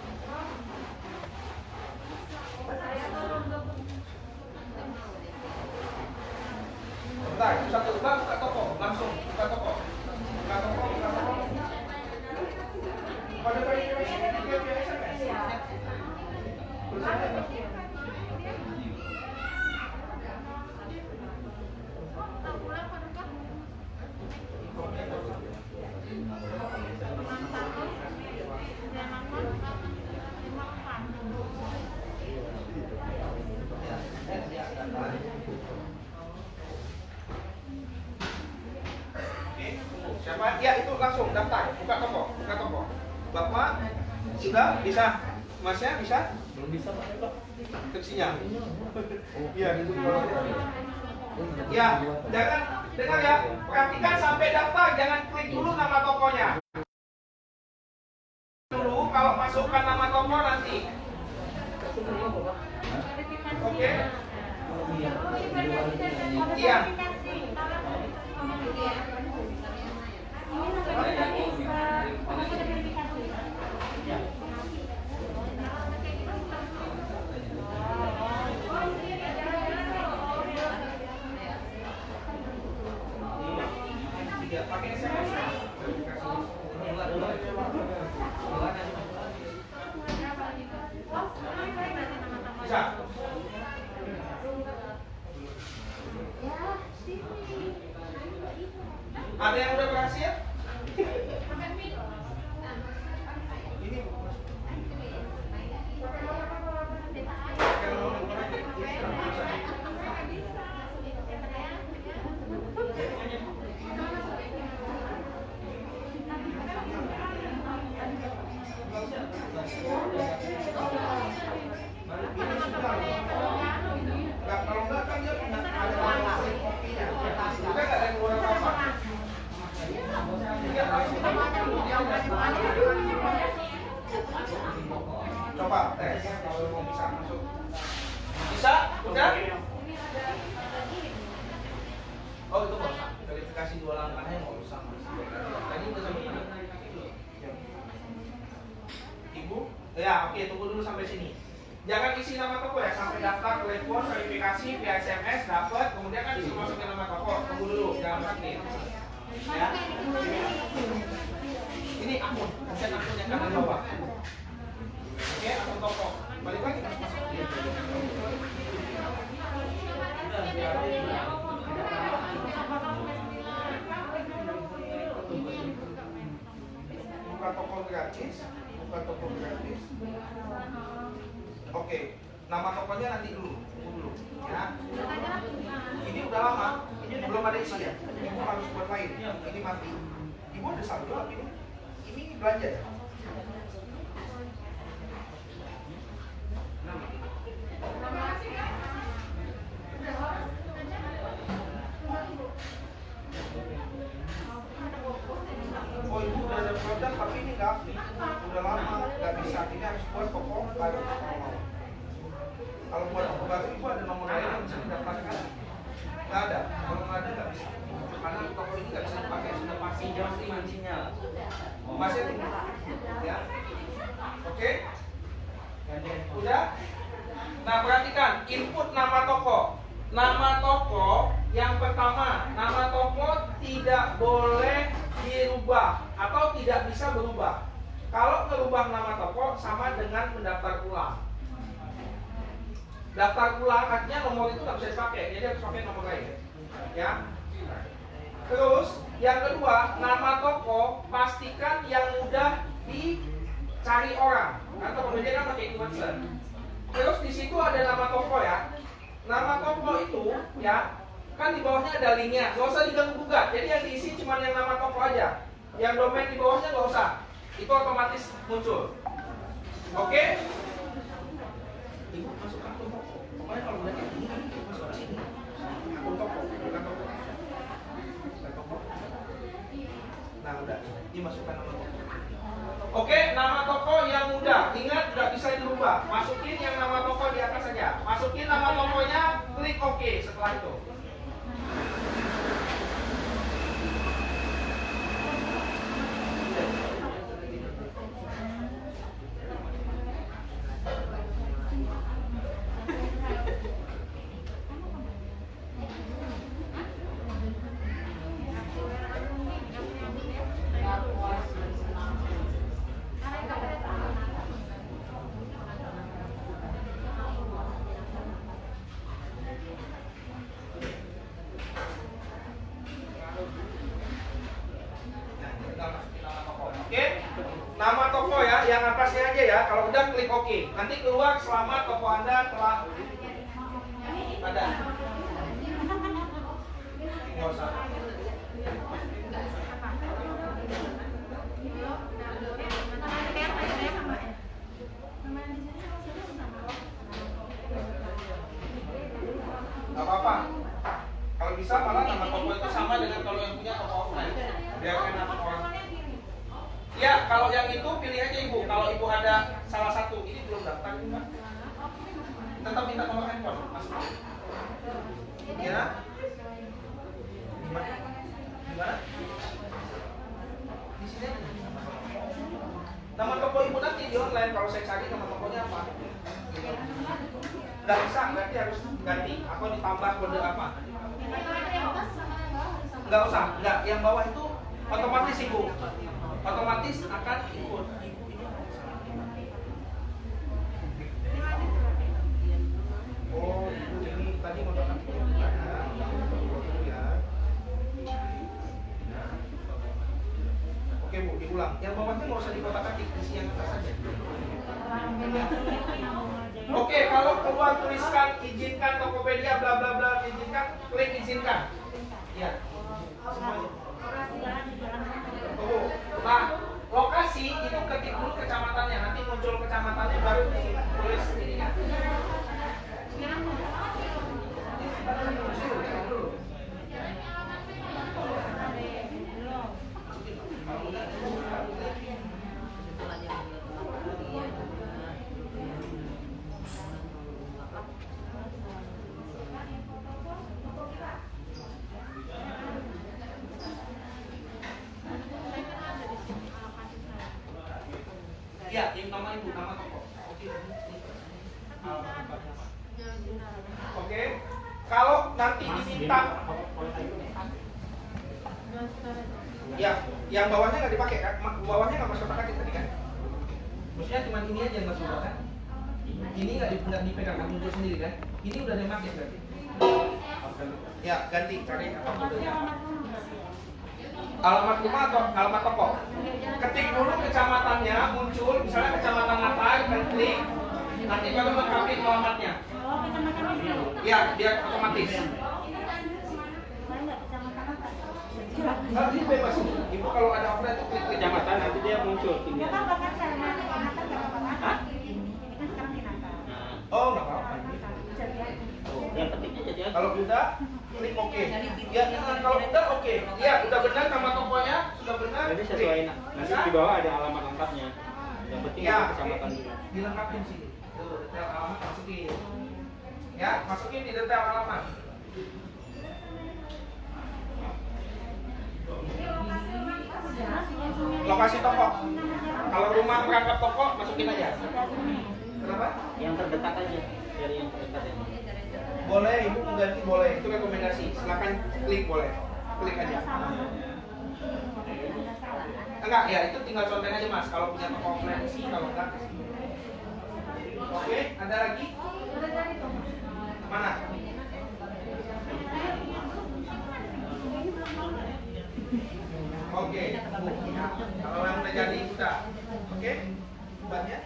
Bentar, satu buka toko, langsung buka toko. Pada verifikasi ini dia via SMS. Siapa? Ya itu langsung daftar, buka toko. Bapak sudah bisa, Masnya bisa? Belum bisa Pak. Keksinya. Iya, itu ya, jangan dengar ya, perhatikan sampai daftar, jangan klik dulu nama tokonya. Dulu kalau masukkan nama toko nanti. Oke. Iya. Pakai SMS. Bisa. Ada yang udah berhasil? Kalau enggak kan dia ada kopinya. Juga enggak ada yang keluar apa-apa. Coba tes kalau mau bisa masuk. Bisa? Udah? Oh itu nggak usah. Verifikasi 2 langkahnya nggak usah. Tadi udah sampai mana? Ibu? Ya oke, tunggu dulu sampai sini. Jangan isi nama toko ya, sampai daftar, telepon, verifikasi via SMS dapat, kemudian kan disuruh masukin nama toko. Tunggu dulu, jangan masukin. Ya. Ini akun, bukan akun yang kanan bawah. Oke, akun toko. Balik lagi masuk. Buka toko gratis, buka toko gratis. Oke, nama tokonya nanti dulu, tunggu dulu, ya. Ini udah lama, ini belum ada isi ya. Ibu harus buat lain. Ini mati. Ibu ada saldo tapi ini belanja ya. Oh ibu udah ada produk tapi ini nggak aktif, udah lama nggak bisa. Ini harus buat toko baru. Kalau buat toko baru ibu ada nomor lain yang bisa didaftarkan? Nggak ada. Kalau nggak ada nggak bisa. Karena toko ini nggak bisa dipakai, sudah pasti mancinya. Masih ada, ya. Oke, udah. Nah perhatikan input nama toko. Nama toko yang pertama, nama toko tidak boleh dirubah atau tidak bisa berubah. Kalau merubah nama toko sama dengan mendaftar ulang. Daftar ulang artinya nomor itu nggak bisa dipakai, jadi harus pakai nomor lain, ya. Terus yang kedua, nama toko pastikan yang mudah dicari orang. Kan Tokopedia kan pakai keyword search. Terus di situ ada nama toko ya. Nama toko itu ya kan di bawahnya ada linknya, nggak usah diganggu gugat. Jadi yang diisi cuma yang nama toko aja. Yang domain di bawahnya nggak usah, itu otomatis muncul. Oke? Ibu masuk akun toko. Pokoknya kalau udah kayak gini masuk ke sini. Akun toko, bukan toko. Nah udah, dimasukkan nama toko. Oke, nama toko yang mudah. Ingat, nggak bisa dirubah. Masukin yang nama toko di atas saja. Masukin nama tokonya, klik OK setelah itu. Nama toko ya, yang atasnya aja ya. Kalau udah klik OK. Nanti keluar selama toko Anda telah ada. Nggak usah. Nggak apa-apa. Kalau bisa malah nama toko itu sama dengan kalau yang punya toko offline. Biar enak orang. Ya, kalau yang itu pilih aja ibu. Kalau ibu ada salah satu, ini belum daftar juga. Tetap minta nomor handphone, masuk. Ya. Gimana? Gimana? Di sini. Nama toko ibu nanti di online. Kalau saya cari nama tokonya apa? Nggak bisa, berarti harus ganti. Atau ditambah kode apa? Nggak usah, nggak. Yang bawah itu otomatis ibu. Otomatis akan ikut. Oh, ini tadi mau datang ya. Oke bu, diulang. Yang bawahnya nggak usah dikotak-katik, isi yang atas saja. Oke, kalau keluar tuliskan izinkan Tokopedia bla bla bla, izinkan, klik izinkan. Ya. Semuanya. Nah, lokasi itu ketik dulu kecamatannya, nanti muncul kecamatannya baru tulis ininya. Ya, yang nama ibu, nama toko. Oke. Kalau nanti diminta Ya, yang bawahnya nggak dipakai kan? Bawahnya nggak masuk kotak atik tadi kan? Maksudnya cuma ini aja yang masuk kan? Ini nggak dipegang kan muncul sendiri kan? Ini udah ada yang pakai berarti. Ya, ganti cari apa modelnya apa? Alamat rumah atau alamat toko? Ketik dulu kecamatannya muncul, misalnya kecamatan Natar, dan klik, nanti baru lengkapin alamatnya.
Oh, kecamatan ini.
Ya, dia otomatis.
Saya nggak kecamatan apa?
Nanti bebas. Ibu kalau ada order itu klik kecamatan, nanti dia muncul.
Ya kan bahkan saya nanti Natal nggak apa-apa.
Hah?
Ini kan sekarang di Natal.
Oh, nggak apa-apa.
Jadi
Yang pentingnya jadi apa?
Kalau udah, klik oke. Ya, kalau udah oke. Ya, udah benar nama tokonya, sudah benar.
Jadi sesuai nanti di bawah ada alamat lengkapnya. Yang penting
Ya,
ada kecamatan juga.
dilengkapin sih. Tuh, detail alamat masukin. Ya, masukin di detail alamat. Lokasi toko. Kalau rumah perangkat toko, masukin aja. Kenapa?
Yang terdekat aja dari yang terdekat aja.
Boleh, ibu mau ganti boleh. Itu rekomendasi. Silakan klik boleh. Klik aja. Enggak, ya itu tinggal contohin aja mas. Kalau punya toko offline sih, kalau enggak. Oke, ada lagi? Mana? Oke, kalau yang udah jadi udah. Oke, obatnya?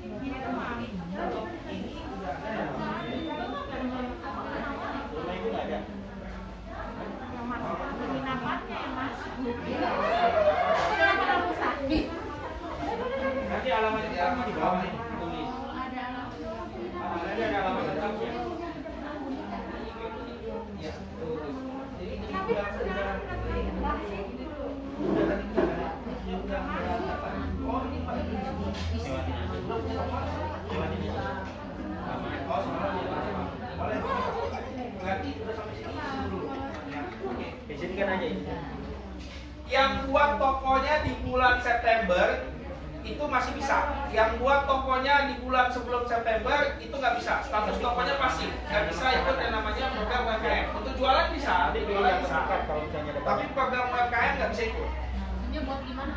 Ini udah ada.
Rumah itu nggak ada. Nanti alamatnya di bawah nih, tulis. Nanti ada alamat lengkapnya.
Ya, tulis. Jadi ini udah tadi kita ada. Oh, ini Pak.
Lewatin aja. Lewatin aja.
Oh, sebenarnya boleh. Berarti udah sampai sini dulu. Ya, oke.
Izinkan aja ini.
Yang buat tokonya di bulan September itu masih bisa. Yang buat tokonya di bulan sebelum September itu nggak bisa. Status tokonya pasif, nggak bisa ikut yang namanya program UMKM. Untuk jualan bisa, jualan bisa.
Kalau misalnya ada
Tapi program UMKM nggak bisa ikut.
Ini buat gimana?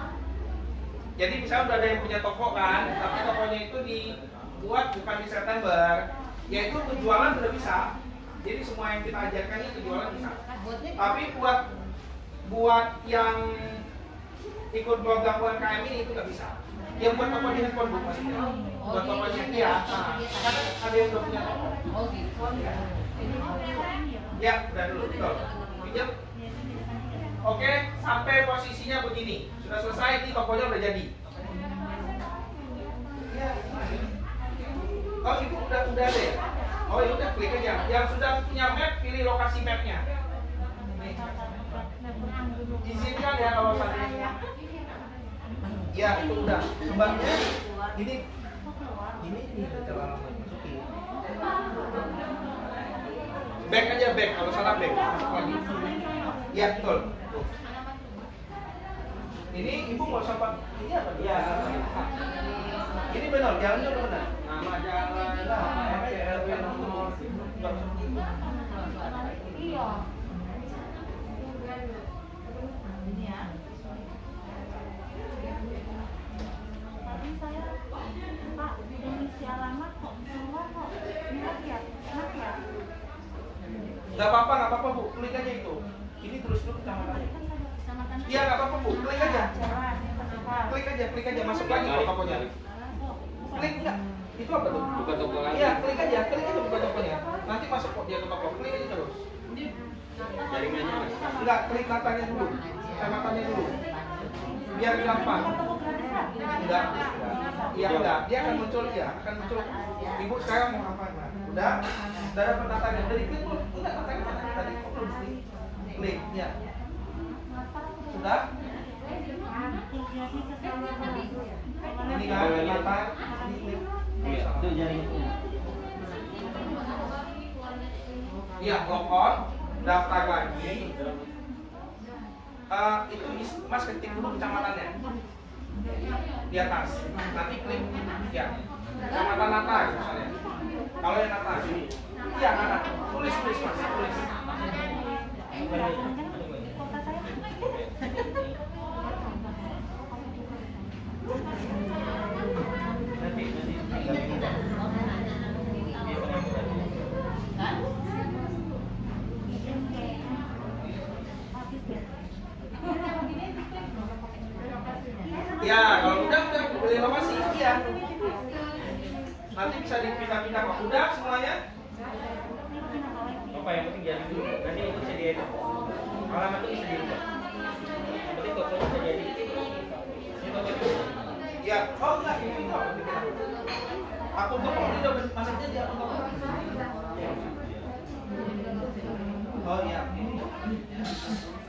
Jadi misalnya udah ada yang punya toko kan, tapi tokonya itu dibuat bukan di September, yaitu untuk jualan udah bisa. Jadi semua yang kita ajarkan itu jualan bisa. Tapi buat yang ikut program UMKM ini itu nggak bisa. Yang buat toko di handphone bu maksudnya. Buat tokonya iya. Nah, karena ada yang udah punya toko.
Oh gitu.
Ya, udah dulu. Betul. Pinjam. Oke, sampai posisinya begini. Sudah selesai, ini tokonya udah jadi. Oh, ibu udah ada ya? Oh, ya udah klik aja. Yang sudah punya map, pilih lokasi mapnya. Izinkan ya kalau seandainya. Ya, itu udah. Sebabnya ini detail alamat masukin. Back aja back, kalau salah back. Masuk lagi. Ya, betul. Tuh. Ini ibu mau sampai ini apa? Ya. Ini benar, jalannya udah benar. Nama jalan, nama RW nomor.
Iya. Ini ya. Tadi saya Pak mengisi alamat kok keluar kok enak ya, enak ya.
Gak apa-apa bu, klik aja itu. Ini terus dulu kecamatannya. Iya gak apa-apa bu, klik aja. Klik aja, masuk lagi ke tokonya. Klik enggak? Itu apa tuh?
buka toko lagi.
Iya, klik aja buka tokonya. Nanti masuk kok dia ke toko, klik aja terus.
Jaringannya mas.
Enggak, klik matanya dulu. Kecamatannya dulu. Biar gampang. Enggak. Iya enggak, dia akan muncul ya, Ibu sekarang mau apa? Nah, udah ada penataannya, udah diklik belum? Enggak, matanya mana? Tadi kok belum klik, ya. Sudah? Ini kan mata, ini klik.
Iya, itu jaringannya.
Iya, log on, daftar lagi. Itu mas ketik dulu kecamatannya di atas, nanti klik ya kecamatan Natar misalnya. Kalau yang atas, iya Natar, tulis mas, tulis.
Kota saya
Ya, kalau udah boleh lokasi ya. Nanti bisa dipindah-pindah kok. Udah semuanya?
Apa yang penting jadi dulu. Nanti itu bisa diedit. Alamat itu bisa diubah. Yang penting tokonya bisa jadi. Ini toko itu.
Ya, oh enggak, ini enggak penting. Akun toko ini udah masuknya di akun toko. Oh iya, ini.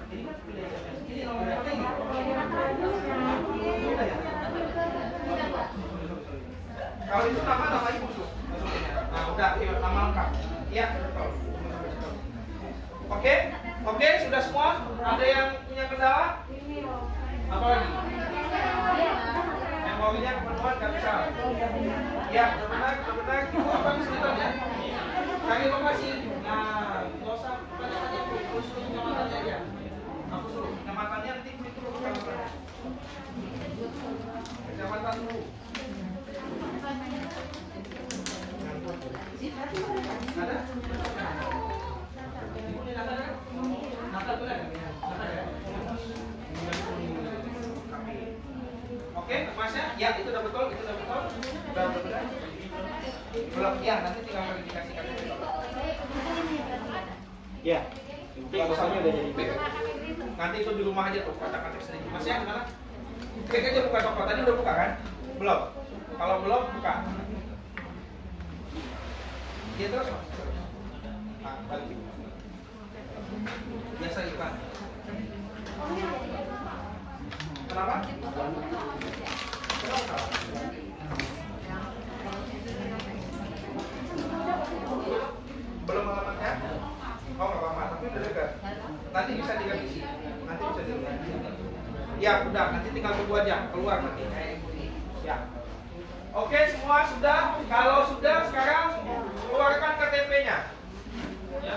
Ini kan pilih SMS. Ini nomornya apa ini? Kalau itu nama ibu tuh masuknya. Nah, udah, yuk, nama lengkap. Iya, betul. Oke, sudah semua? Ada yang punya kendala? Apa lagi? Yang maunya keperluan nggak bisa? Ya, benar. Ibu apa kesulitannya? Cari lokasi. Nah, nggak usah banyak-banyak. Terus suruh kecamatannya aja. Aku suruh kecamatannya nanti itu loh kecamatan. Kecamatan dulu. Ada? Ibu ini Nata ada? Nata tuh ada? Nata ada? Oke, Masnya? Ya, itu udah betul, Udah betul. Belum, ya, nanti tinggal verifikasi KTP.
Ya. Tokonya udah jadi.
Nanti itu di rumah aja tuh, kata-kata sendiri. Masnya gimana? Klik aja buka toko, tadi udah buka kan? Belum? Kalau belum, buka. Iya terus Mas. Nah, balik. Biasa iklan. Kenapa? Belum alamatnya? Oh nggak apa-apa, tapi udah dekat. Nanti bisa direvisi. Ya udah, nanti tinggal tunggu aja keluar nanti. Ya. Oke, semua sudah. Kalau sudah, sekarang keluarkan KTP-nya.
Ya,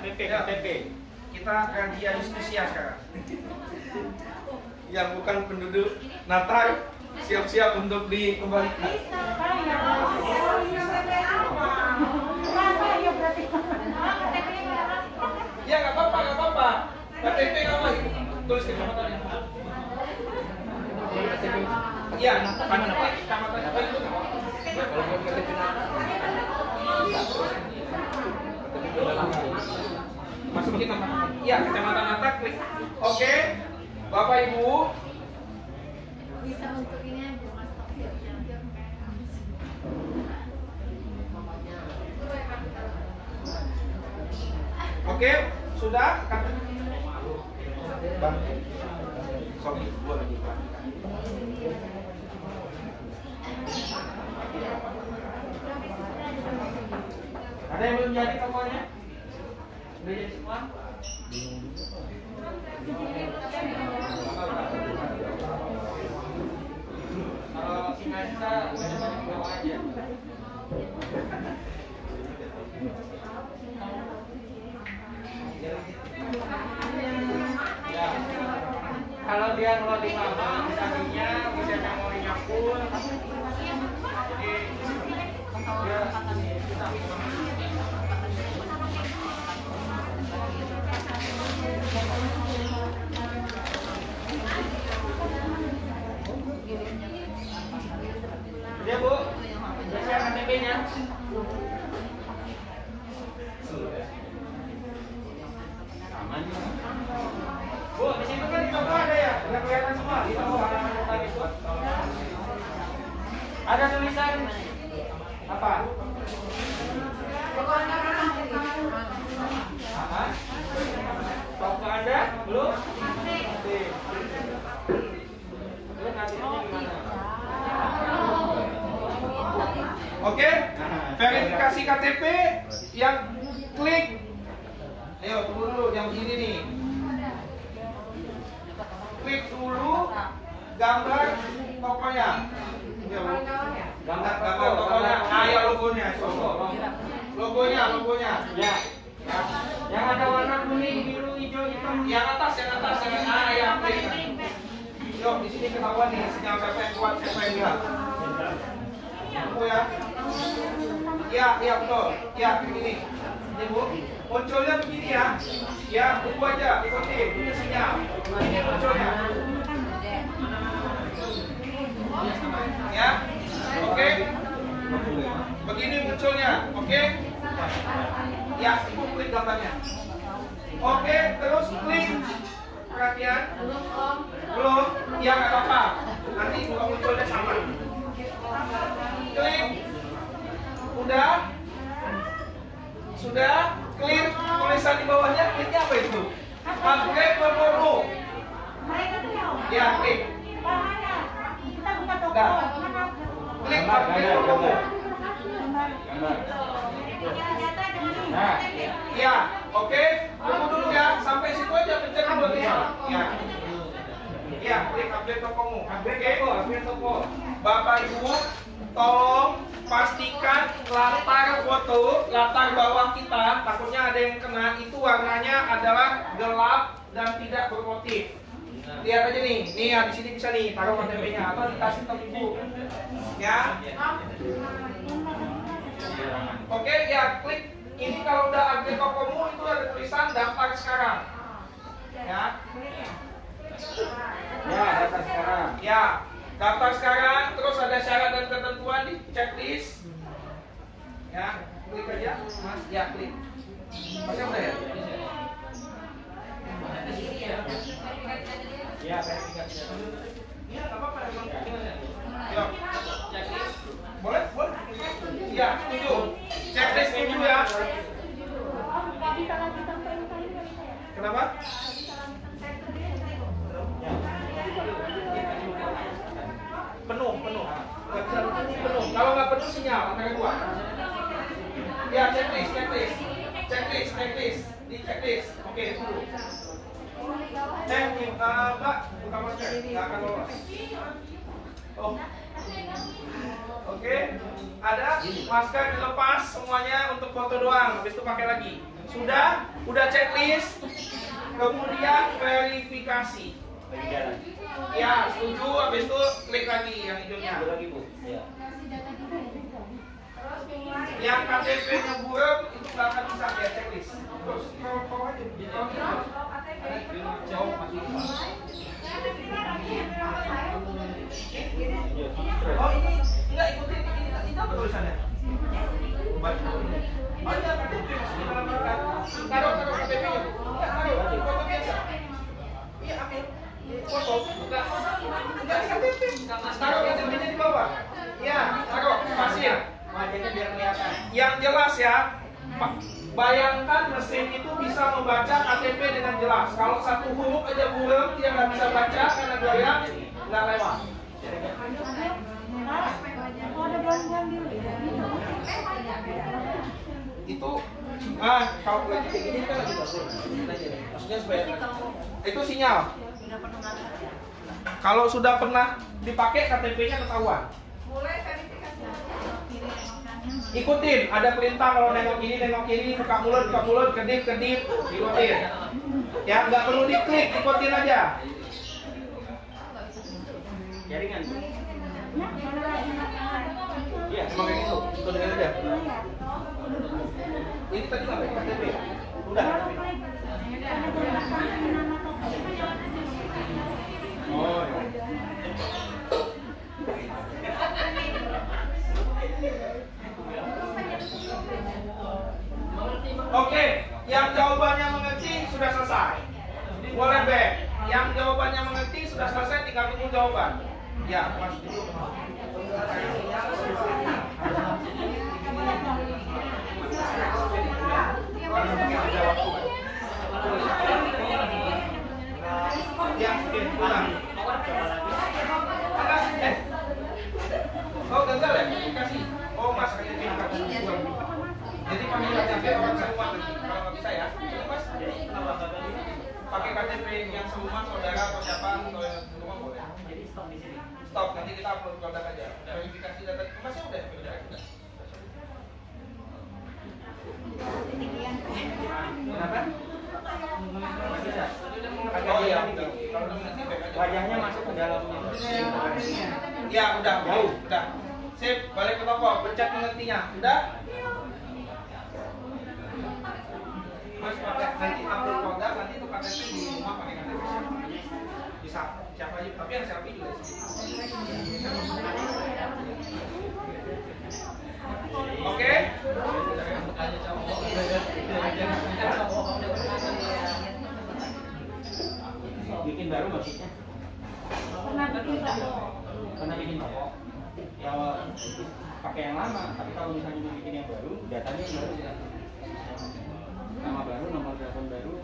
KTP.
Kita Radia Justisia sekarang. Yang bukan penduduk Natal, siap-siap untuk dikembalikan. Ya nggak apa-apa. KTP apa? Tulis kecamatannya. Iya, kecamatan apa itu? Masukin nama. Iya, Kecamatan Nata, klik. Oke, Bapak Ibu.
Bisa untuk ini aja Mas.
Oke, sudah? Bang. Sorry, gua lagi Pak.
Ada yang belum jadi tokonya? Udah jadi semua? Kalau nggak bisa, bawa aja. Ya. Kalau dia loading lama, tadinya bisa memorinya full. Jadi dia ya Bu, sudah siap KTP-nya? Aman. Bu, di situ kan di toko ada ya? Udah kelihatan semua di toko halaman utang itu. Ada tulisan apa? Toko Anda belum? Terus hasilnya gimana?
Oke, verifikasi KTP yang klik. Ayo tunggu dulu yang begini nih. Klik dulu gambar tokonya. Ya, gambar tokonya. Nah, ya logonya. Logonya.
Ya. Yang ada warna kuning, biru, hijau, hitam.
Yang atas. ya, klik. Yuk, di sini ketahuan nih sinyal siapa yang kuat, siapa yang enggak. Tunggu ya. Iya betul. Ya, begini. Ini Bu, munculnya begini ya. Ya, tunggu aja, ikuti. Ini sinyal. Ini munculnya. Ya, oke. Begini munculnya, oke. Ya, ibu klik gambarnya. Oke, terus klik. Perhatian. Belum? Ya nggak apa-apa. Nanti buka munculnya sama. Klik. Sudah. Klik tulisan di bawahnya. Kliknya apa itu? Upgrade performu. Ya, klik.
Kita buka toko.
Enggak. Klik upgrade performu.
Nah,
Ya, oke. Tunggu dulu ya. Sampai situ aja pencet dulu ya. Ya, klik update tokomu. Update toko. Bapak Ibu, tolong pastikan latar bawah kita, takutnya ada yang kena, itu warnanya adalah gelap dan tidak bermotif. Lihat aja nih ya, di sini bisa nih taruh KTP-nya atau dikasih ke ibu. Ya. Oke, ya klik. Ini kalau udah update tokomu itu ada tulisan daftar sekarang. Ya.
daftar sekarang.
Ya, daftar sekarang. Terus ada syarat dan ketentuan di checklist. Ya, klik aja, Mas. Ya, klik. Masih udah ya?
Ya, verifikasi data.
Iya, nggak apa-apa. Yuk, checklist. Boleh? Ya, setuju. Checklist setuju ya. Kenapa? Penuh. Nggak bisa penuh. Kalau nggak penuh sinyal antara dua. Ya, checklist. Di checklist. Oke, dulu. Mbak, buka masker. Nggak akan lolos. Oh. Oke, ada masker dilepas semuanya untuk foto doang. Habis itu pakai lagi. Udah checklist. Kemudian verifikasi. Ya, setuju. Habis itu klik lagi yang hijaunya.
Lagi Bu. Ya.
Yang KTP-nya buram itu nggak akan bisa ya checklist. Terus kalau aja. Jauh masih. Oh ini enggak ikutin ini apa tulisannya? Oh iya KTP masih dalam rangka. Taruh KTP-nya. Enggak taruh foto biasa. Iya ambil foto. Enggak KTP. Taruh KTP-nya di bawah. Ya taruh pasir.
Wajahnya biar kelihatan.
Yang jelas ya. Bayangkan mesin itu bisa membaca KTP dengan jelas. Kalau satu huruf aja buram, dia nggak bisa baca karena goyang, nggak lewat. Itu, kalau lagi kayak gini kan lagi bagus. Maksudnya supaya itu sinyal. Kalau sudah pernah dipakai KTP-nya ketahuan. Ikutin, ada perintah kalau nengok kiri, buka mulut, kedip, ikutin. Ya, nggak perlu diklik, ikutin aja.
Jaringan.
Iya, cuma kayak gitu, ikutin aja. Ini tadi apa ya? KTP ya? Udah. Oh, ya. Oke, yang jawabannya mengerti sudah selesai. Boleh back. Yang jawabannya mengerti sudah selesai, tinggal tunggu jawaban. Ya, Mas. Ya, oke, pulang. Oh, gagal ya? Kasih. Oh, Mas, KTP jadi pakai KTP orang seruman lagi. Kalau nggak bisa ya, Mas. Pakai KTP yang seruman saudara atau siapa atau yang rumah boleh.
Jadi stop di sini.
Stop, nanti kita upload produk aja. Verifikasi data. Masnya udah. Kenapa? Oh iya, pencet mengertinya. Udah? Mas pakai nanti upload produk, nanti itu KTP di rumah pakai KTP siapa? Bisa siapa aja, tapi yang selfie juga sih. Oke?
Bikin baru maksudnya? Pernah bikin toko. Ya pakai yang lama, tapi kalau misalnya mau bikin yang baru, datanya yang baru ya. Nama baru, nomor telepon baru.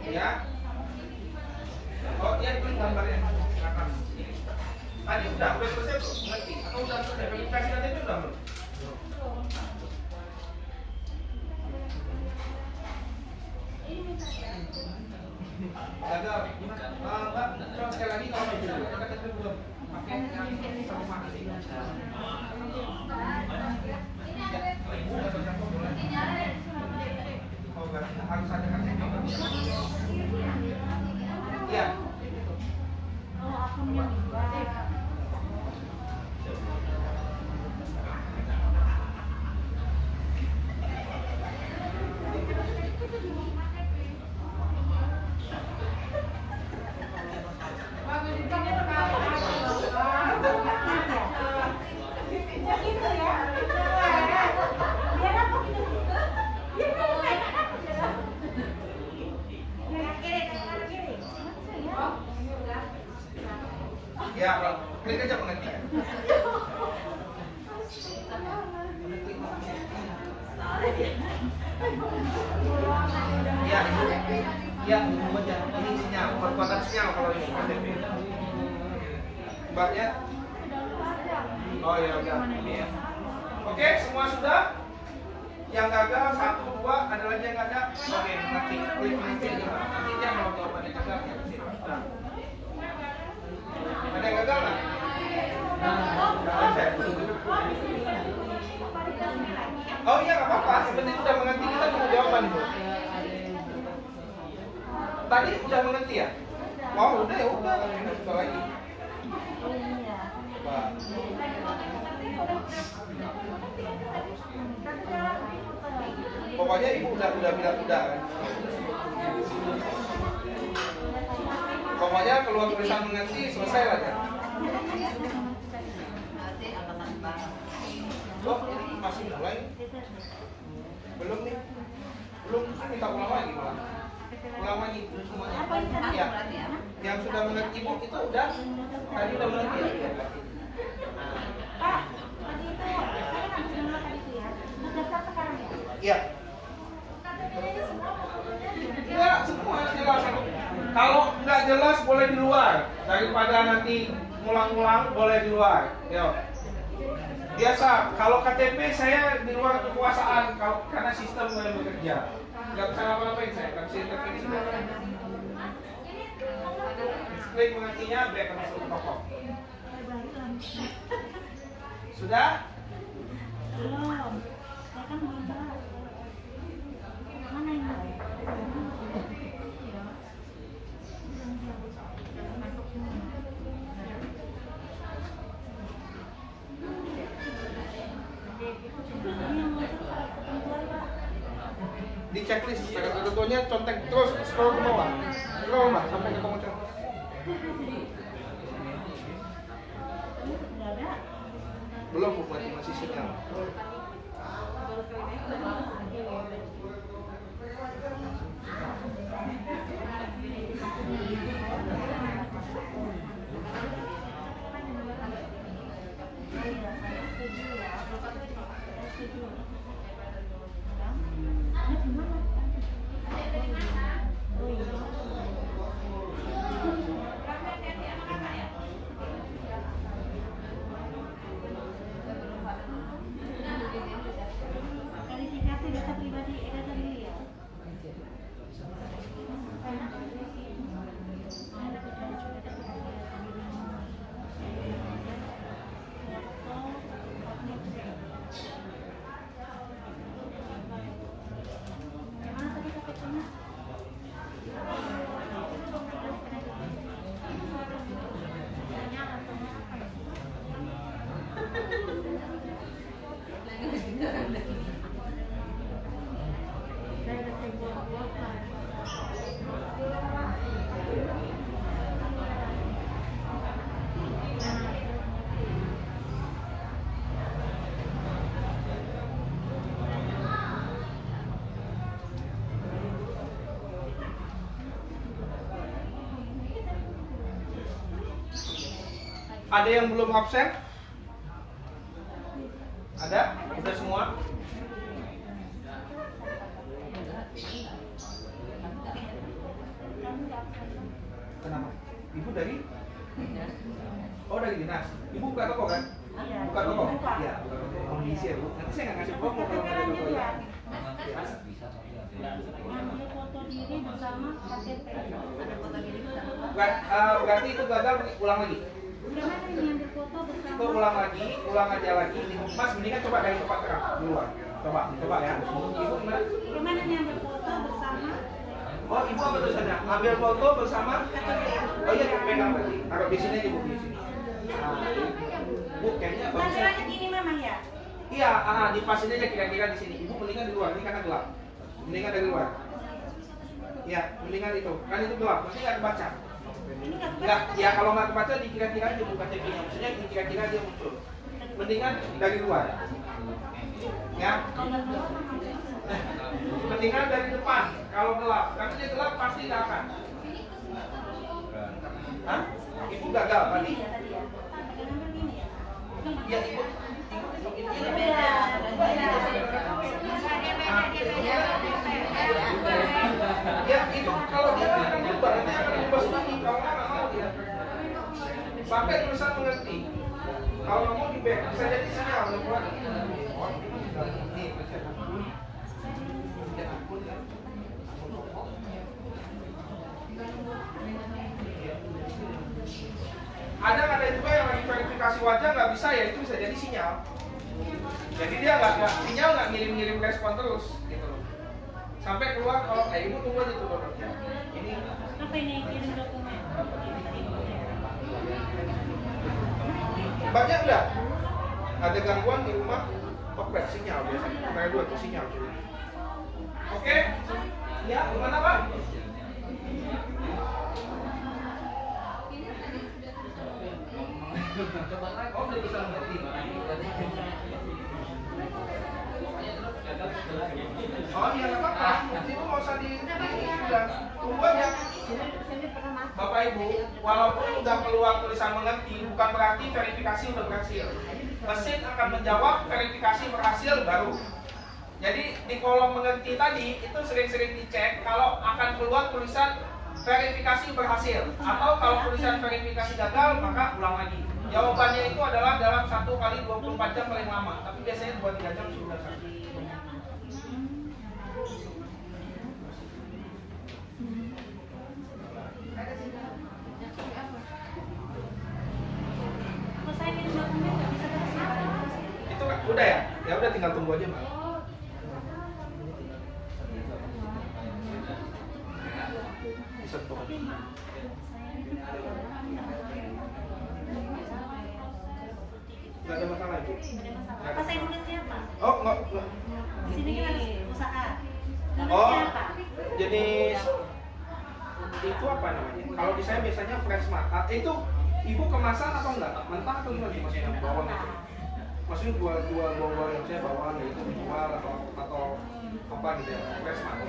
Ya. Oh, ya itu gambarnya. Silakan. Tadi udah selesai tuh, ngerti? Atau udah selesai? Verifikasi KTP udah belum? Gagal. Mbak, coba sekali lagi kalau mau dulu. KTP belum. Pakai yang sama ini. Oh, berarti harus ada KTP. Iya.
Kalau akunnya juga.
Ya, klik aja mengerti. Ya, ya, baca. Ini sinyal, perkuatan sinyal kalau ini KTP. Mbaknya? Oh ya udah, ini ya. Oke, semua sudah? Yang gagal 1, 2, ada lagi yang nggak ada? Oke, nanti klik nanti dia kalau jawabannya gagal ya sini. Ada yang gagal nggak? Oh iya nggak apa-apa, sebenarnya udah mengerti, kita tunggu jawaban itu. Tadi udah mengerti ya? Oh udah ya udah, ini coba lagi. Coba. Pokoknya ibu udah bilang udah kan. Pokoknya keluar tulisan mengerti selesai lah kan. Oh, masih mulai? Belum nih? Belum, minta ulang lagi malah. Ulang lagi semuanya. Ya. Yang sudah mengerti ibu itu udah tadi udah mengerti ya.
Pak, tadi itu saya kan dulu tadi itu ya. Daftar sekarang ya?
Iya. Enggak, semua jelas. Kalau nggak jelas boleh di luar. Daripada nanti ngulang-ngulang boleh di luar. Yo. Biasa, kalau KTP saya di luar kekuasaan kalau karena sistem mulai bekerja. Nggak bisa ngapa-ngapain saya, nggak bisa intervensi. Klik mengertinya, back masuk toko. Sudah?
Belum. Saya kan belum tahu. Mana yang
Di checklist, ketentuannya contek terus scroll ke bawah. Scroll mbak, sampai ketemu contek. Belum bu, masih sinyal.
Verifikasi data pribadi Eda dulu ya.
Ada yang belum absen? Ada? Sudah semua? Kenapa? Ibu dari? Oh, dari dinas. Ibu buka toko kan? Buka toko? Iya, buka toko. Mau diisi ya, Bu? Nanti saya nggak ngasih promo kalau nggak ada toko ya.
Ambil foto diri bersama KTP. Ada foto diri bersama.
Berarti itu gagal, ulang lagi.
Gimana ini ambil foto bersama?
Itu ulang aja lagi. Mas, mendingan coba dari tempat terang di luar. Coba ya. Ibu gimana?
Gimana ini ambil foto bersama?
Oh, ibu apa tulisannya? Ambil foto bersama. Oh iya, pegang berarti. Taruh di sini aja, Bu, di sini. Bu, kayaknya bagusnya.
Tampilannya gini memang ya?
Iya, dipasin aja kira-kira di sini. Ibu mendingan di luar, ini karena gelap. Mendingan dari luar. Iya, mendingan itu. Kan itu gelap, masih nggak kebaca.
Ini nggak
Enggak, ya kalau nggak kebaca dikira-kira aja buka KTP-nya. Maksudnya dikira-kira dia muncul. Mendingan dari luar. Ya. Mendingan dari depan. Kalau gelap, karena dia gelap pasti nggak akan. Hah? Ibu gagal tadi.
Iya tadi ya. Pakai nomor gini ya?
Iya, ibu. Ya itu kalau dia akan berubah, nanti akan berubah sendiri. Kalau nggak mau dia. Sampai tulisan mengerti. Kalau nggak mau di back, bisa jadi sinyal buat. Ada juga yang lagi verifikasi wajah nggak bisa, ya itu bisa jadi sinyal. Jadi dia sinyal nggak ngirim respon terus gitu loh. Sampai keluar kalau ibu tunggu aja tuh produknya. Ini
Apa ini kirim dokumen?
banyak nggak? Ada gangguan di rumah? Topet sinyal biasanya. Kayak dua tuh sinyal. Oke? Ya, gimana Pak? Oh, udah bisa mengerti. Oh iya, nggak apa-apa. Ibu nggak usah sudah tunggu aja. Bapak Ibu, walaupun udah keluar tulisan mengerti, bukan berarti verifikasi udah berhasil. Mesin akan menjawab verifikasi berhasil baru. Jadi di kolom mengerti tadi itu sering-sering dicek kalau akan keluar tulisan verifikasi berhasil, atau kalau tulisan verifikasi gagal maka ulang lagi. Jawabannya itu adalah dalam 1 kali 24 jam paling lama, tapi biasanya 2-3 jam sudah selesai.
Kalau saya kirim dokumen nggak bisa terus ya?
Itu udah ya? Ya udah tinggal tunggu aja, Mbak. Disentuh. Nggak ada masalah itu.
Apa saya nulis siapa?
Oh, enggak.
Di sini kan harus usaha. Nulis
Oh,
siapa?
jenis itu apa namanya? Kalau di saya biasanya fresh mart. Itu ibu kemasan atau enggak? Mentah atau gimana sih maksudnya? Bawang itu? Maksudnya dua bawang yang saya bawang itu dijual atau apa gitu ya? Fresh mart.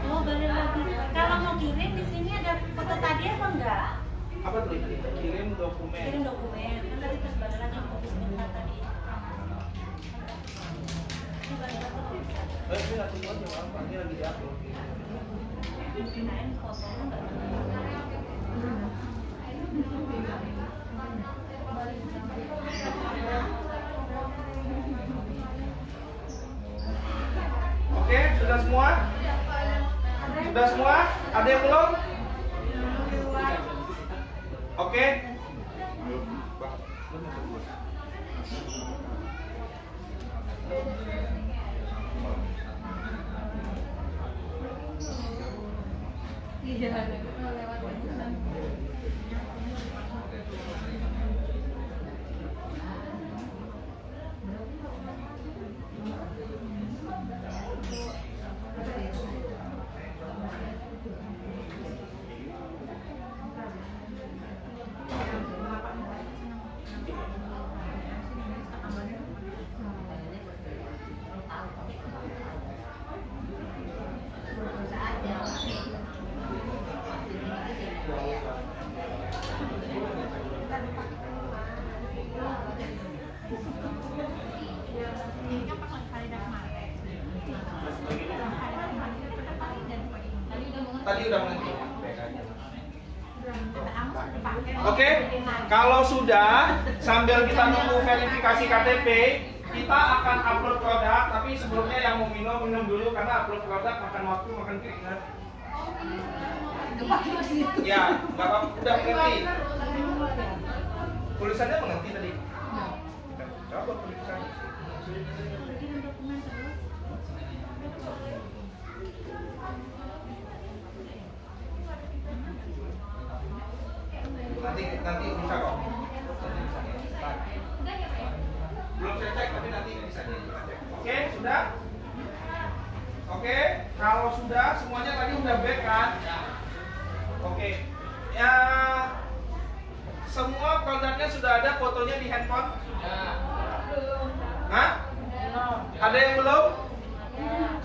Oh, balik lagi. Kalau mau kirim di sini ada foto tadi apa enggak?
Apa tuh itu? Kirim dokumen.
Kirim dokumen. Kan tadi terus balik lagi untuk sebentar tadi. Ini balik lagi.
Ini nggak tunggu aja, Pak. Ini lagi diupload.
Kirain fotonya enggak.
Oke, sudah semua? Sudah semua? Ada yang belum? Oke.
Iya, lewat bajuan.
Tadi udah mengerti. Oke, kalau sudah sambil kita nunggu verifikasi KTP, kita akan upload produk. Tapi sebelumnya yang mau minum dulu karena upload produk makan waktu, makan keringat. Ya, bapak udah mengerti. Tulisannya mengerti tadi. Coba tulisannya. Nanti bisa kok. Belum saya cek tapi nanti bisa cek. Oke, sudah? Oke, kalau sudah semuanya tadi udah back kan? Oke. Ya, semua produknya sudah ada fotonya di handphone? Hah? Ada yang belum?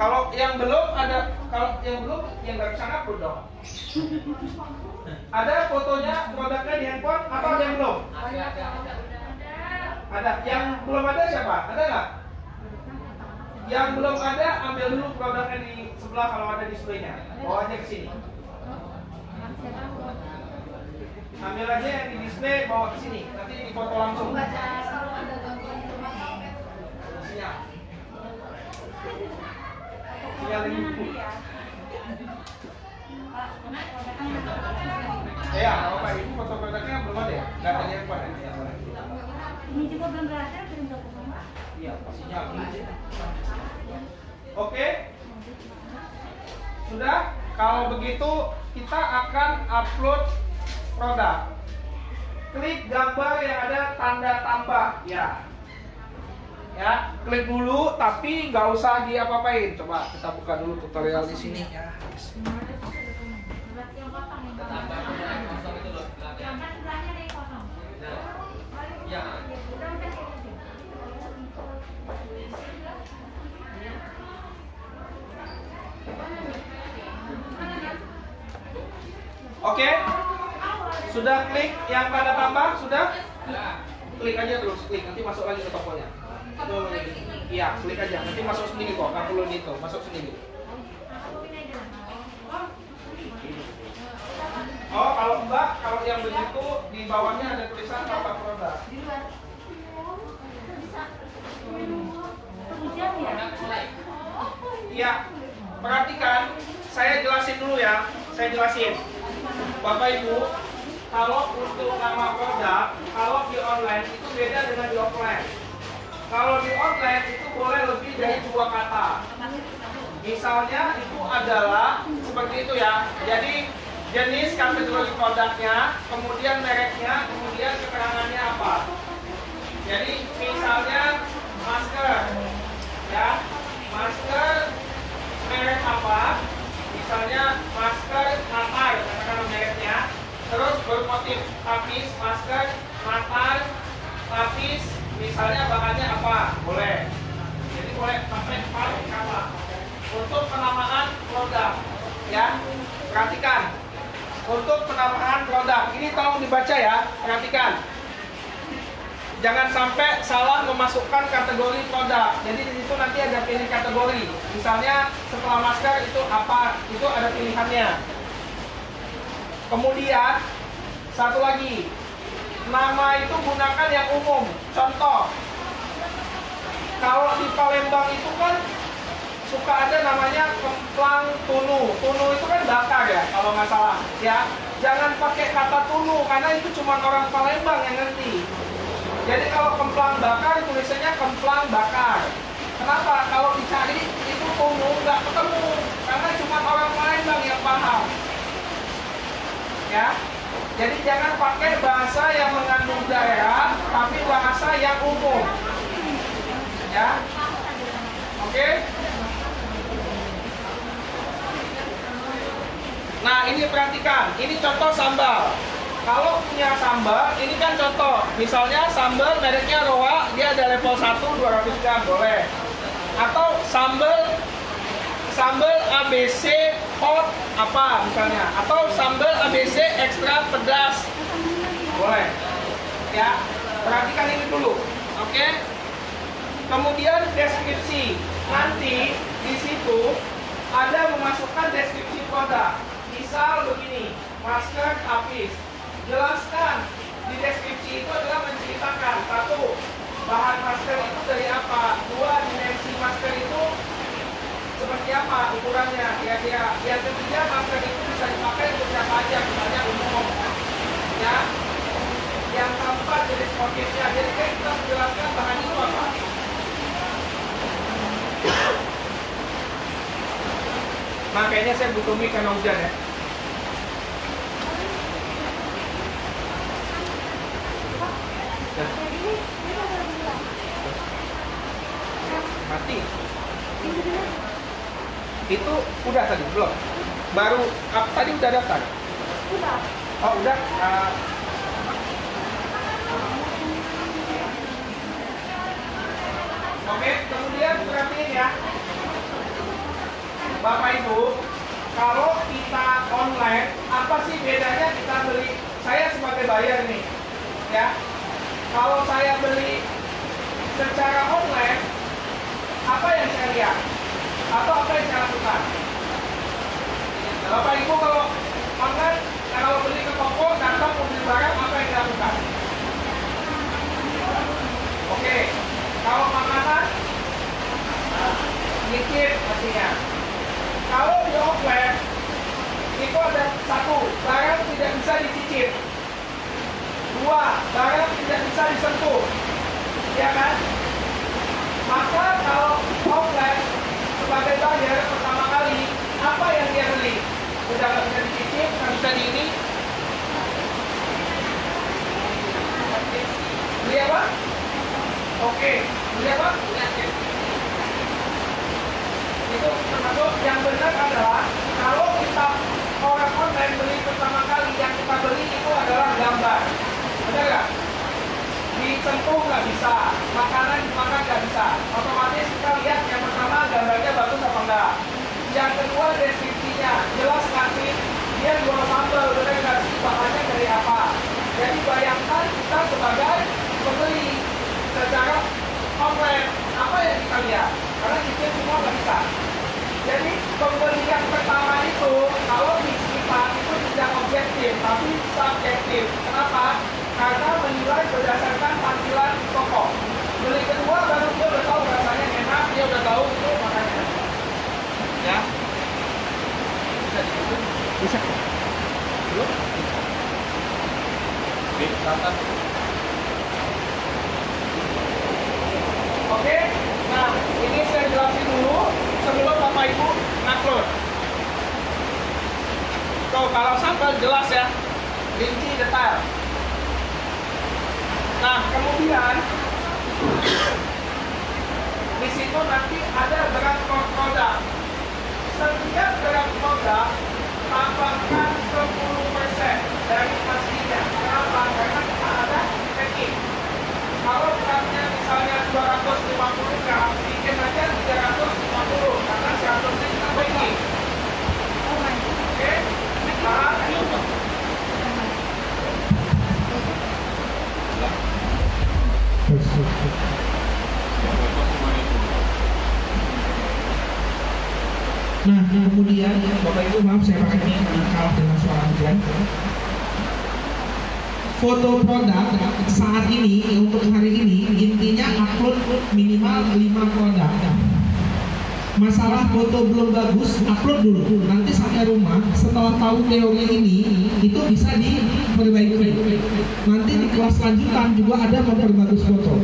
Kalau yang belum yang nggak bisa upload dong. Ada fotonya produknya di handphone? Apa ada yang belum? Ada. Yang belum ada siapa? Ada nggak? Yang belum ada ambil dulu produknya di sebelah kalau ada displaynya. Bawa aja ke sini. Ambil aja yang di display, bawa ke sini. Nanti difoto langsung. Sinyal. Sinyal ini. Ya, apa itu foto produknya belum ada ya? Datanya yang mana?
Ini juga belum berhasil, belum dokumen.
Iya, sinyal. Oke. Sudah? Kalau begitu kita akan upload produk. Klik gambar yang ada tanda tambah, ya. Ya, klik dulu tapi nggak usah diapa-apain. Coba kita buka dulu tutorial di sini ya. Oke, sudah klik yang tanda tambah, sudah? Klik aja terus, klik nanti masuk lagi ke tokonya. Iya, klik aja, nanti masuk sendiri kok, nggak perlu gitu, masuk sendiri. Oh, kalau Mbak, kalau yang begitu di bawahnya ada tulisan apa produk. Iya, perhatikan, saya jelasin dulu ya, saya jelasin. Bapak Ibu, kalau untuk nama produk, kalau di online itu beda dengan di offline. Kalau di online itu boleh lebih dari 2 kata. Misalnya itu adalah seperti itu ya. Jadi jenis kategori produknya, kemudian mereknya, kemudian keterangannya apa. Jadi misalnya masker, ya, masker merek apa? Misalnya masker Natar, katakan mereknya. Terus bermotif tapis, masker Natar, tapis, misalnya bahannya apa? Boleh. Jadi boleh sampai 4 kata. Untuk penamaan produk, ya, perhatikan. Untuk penamaan produk, ini tolong dibaca ya, perhatikan. Jangan sampai salah memasukkan kategori produk. Jadi di situ nanti ada pilih kategori. Misalnya setelah masker itu apa? Itu ada pilihannya. Kemudian satu lagi, nama itu gunakan yang umum. Contoh, kalau di Palembang itu kan suka ada namanya kemplang tunu. Tunu itu kan bakar ya, kalau nggak salah. Ya, jangan pakai kata tunu karena itu cuma orang Palembang yang ngerti. Jadi kalau kemplang bakar tulisannya kemplang bakar. Kenapa? Kalau dicari umum nggak ketemu, karena cuma orang Palembang yang paham. Ya, jadi jangan pakai bahasa yang mengandung daerah, tapi bahasa yang umum. Ya, oke. Nah, ini perhatikan, ini contoh sambal. Kalau punya sambal, ini kan contoh. Misalnya sambal mereknya Roa, dia ada level 1 200 gram boleh. Atau sambal ABC hot apa misalnya, atau sambal ABC ekstra pedas boleh. Ya, perhatikan ini dulu. Oke. Kemudian deskripsi. Nanti di situ ada memasukkan deskripsi produk. Misal begini, masker Hafiz. Jelaskan di deskripsi itu adalah menceritakan, satu, bahan masker itu dari apa, dua, dimensi masker itu seperti apa ukurannya, kira-kira. Yang ketiga, masker itu bisa dipakai untuk siapa aja, misalnya umum. Ya. Yang keempat, jenis motifnya. Jadi kita menjelaskan bahan itu apa. Nah, kayaknya saya butuh mic karena hujan ya. Mati. Itu udah tadi belum? Baru tadi udah daftar?
Udah.
Oh udah. Oke, kemudian perhatiin ya, Bapak Ibu, kalau kita online, apa sih bedanya kita beli? Saya sebagai buyer nih, ya. Kalau saya beli secara online, apa yang saya lihat? Atau apa yang saya lakukan? Bapak Ibu kalau online, kalau beli ke toko, datang membeli barang, apa yang dilakukan? Oke, kalau makanan, dikit pastinya. Kalau di offline, itu ada satu, barang tidak bisa dicicip. Dua, barang tidak bisa disentuh. Ya kan? Maka kalau offline, sebagai buyer pertama kali, apa yang dia beli? Udah nggak bisa dicicip, nggak bisa di ini. Beli apa? Oke, beli apa? Itu termasuk yang benar adalah kalau kita orang online beli pertama kali, yang kita beli itu adalah gambar. Benar nggak? Disentuh nggak bisa, makanan dimakan nggak bisa. Otomatis kita lihat yang pertama gambarnya bagus apa enggak. Yang kedua deskripsinya jelas nggak sih? Dia jual sambal, benar nggak sih? Bahannya dari apa? Jadi bayangkan kita sebagai pembeli secara online, apa yang kita lihat? Karena cicil semua nggak bisa. Jadi pembeli yang pertama itu kalau disifat itu tidak objektif tapi subjektif. Kenapa? Karena menilai berdasarkan tampilan toko. Beli kedua baru dia udah tahu rasanya enak, dia udah tahu itu makanya. Ya. Bisa gitu? Bisa. Belum? Bisa. Oke, nah ini saya jelasin dulu sebelum Bapak Ibu upload. Tuh kalau sambal jelas ya, rinci detail. Nah kemudian di situ nanti ada berat produk. Setiap berat produk tambahkan 10% dari aslinya. Kenapa? Karena kita ada packing. Kalau beratnya misalnya 250 gram, bikin aja 350 karena 100 nya kita bagi. Oke?
Nah, kemudian Bapak Ibu maaf saya pakai ini karena kalah dengan suara hujan. Foto produk saat ini untuk hari ini intinya upload minimal 5 produk. Masalah foto belum bagus, upload dulu. Nanti sampai rumah setelah tahu teori ini itu bisa diperbaiki. Nanti di kelas lanjutan juga ada memperbagus foto.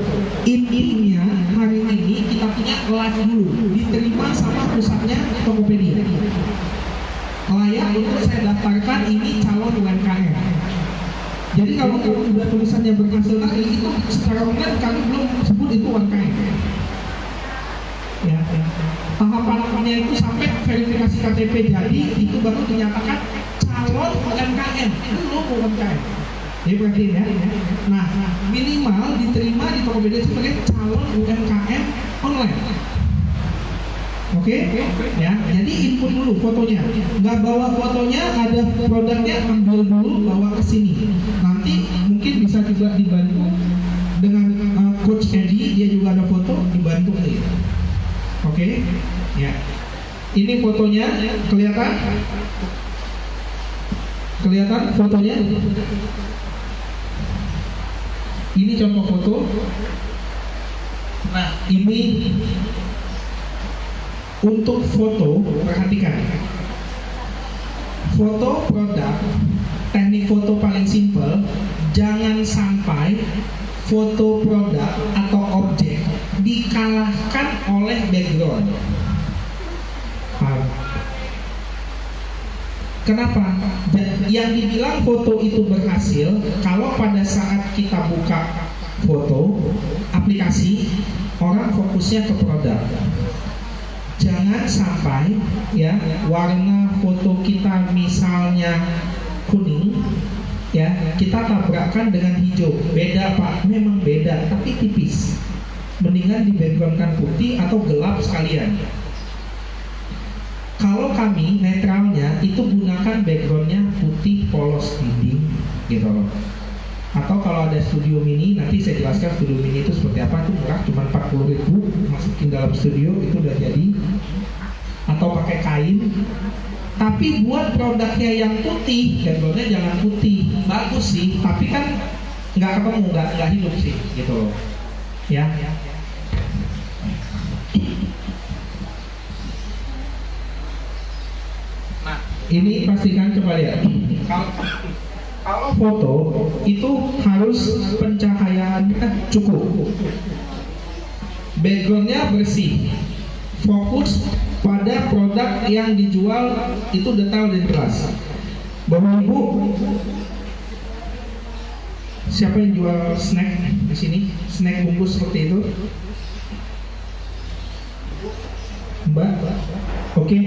Intinya hari ini kita punya live dulu, diterima sama
pusatnya Tokopedia. Layak untuk saya daftarkan ini calon UMKM. Jadi kalau udah tulisannya berhasil tadi itu secara online kami belum sebut itu UMKM. Ya. Tahapannya itu sampai verifikasi KTP jadi itu baru dinyatakan calon UMKM, belum UMKM. Jadi perhatiin ya. Nah, minimal diterima di Tokopedia sebagai calon UMKM online. Oke? Ya. Jadi input dulu fotonya. Nggak bawa fotonya, ada produknya ambil dulu bawa ke sini. Nanti mungkin bisa juga dibantu dengan Coach Edi, dia juga ada foto dibantu nih. Oke? Ya. Ini fotonya kelihatan? Kelihatan fotonya? Ini contoh foto. Nah, ini untuk foto, perhatikan. Foto produk, teknik foto paling simpel, jangan sampai foto produk atau objek dikalahkan oleh background. Kenapa? Yang dibilang foto itu berhasil kalau pada saat kita buka foto aplikasi, orang fokusnya ke produk. Jangan sampai ya warna foto kita misalnya kuning, ya kita tabrakkan dengan hijau. Beda Pak, memang beda, tapi tipis. Mendingan di backgroundkan putih atau gelap sekalian. Kalau kami netralnya itu gunakan backgroundnya putih polos dinding gitu loh. Atau kalau ada studio mini, nanti saya jelaskan studio mini itu seperti apa. Itu murah, cuma 40.000 masukin dalam studio itu udah jadi. Atau pakai kain. Tapi buat produknya yang putih, backgroundnya jangan putih. Bagus sih, tapi kan nggak ketemu, nggak hidup sih gitu loh. Ya. Nah, ini pastikan coba lihat. Kalau foto itu harus pencahayaan cukup, backgroundnya bersih, fokus pada produk yang dijual itu detail dan jelas. Bapak Ibu, siapa yang jual snack di sini? Snack bungkus seperti itu? Mbak, oke.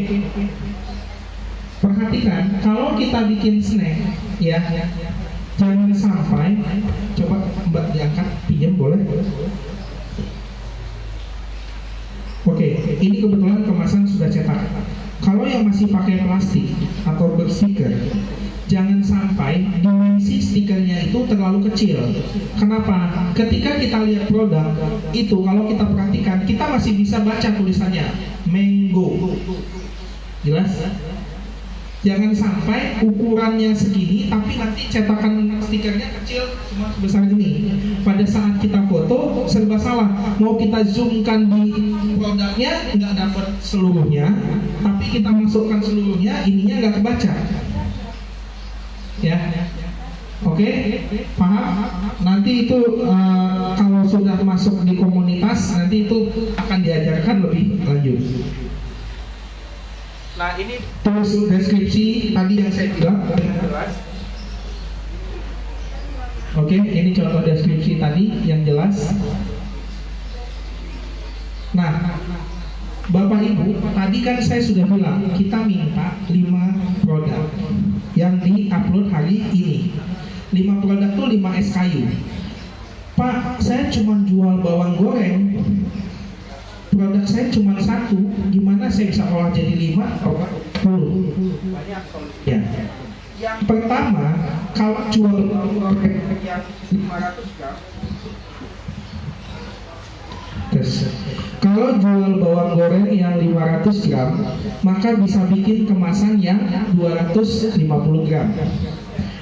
Perhatikan, kalau kita bikin snack, ya, jangan sampai, coba Mbak diangkat, pinjam boleh? Oke, ini kebetulan kemasan sudah cetak. Kalau yang masih pakai plastik atau berstiker, jangan sampai dimensi stikernya itu terlalu kecil. Kenapa? Ketika kita lihat produk itu, kalau kita perhatikan, kita masih bisa baca tulisannya mango. Jelas? Jangan sampai ukurannya segini, tapi nanti cetakan stikernya kecil cuma sebesar ini. Pada saat kita foto serba salah. Mau kita zoomkan di produknya nggak dapat seluruhnya, tapi kita masukkan seluruhnya, ininya nggak kebaca. Ya, oke, paham? Nanti itu kalau sudah masuk di komunitas, nanti itu akan diajarkan lebih lanjut.
Nah ini
terus deskripsi tadi yang saya bilang
jelas.
Oke, ini contoh deskripsi tadi yang jelas. Nah, Bapak Ibu, tadi kan saya sudah bilang kita minta 5 produk yang di-upload hari ini. 5 produk tuh 5 SKU. Pak, saya cuma jual bawang goreng. Produk saya cuma 1, gimana saya bisa olah jadi 5 atau 10?
Banyak solusi.
Ya. Yang pertama, kalau jual bawang goreng
Yang 500 gram.
Terus, kalau jual bawang goreng yang 500 gram, maka bisa bikin kemasan yang 250 gram.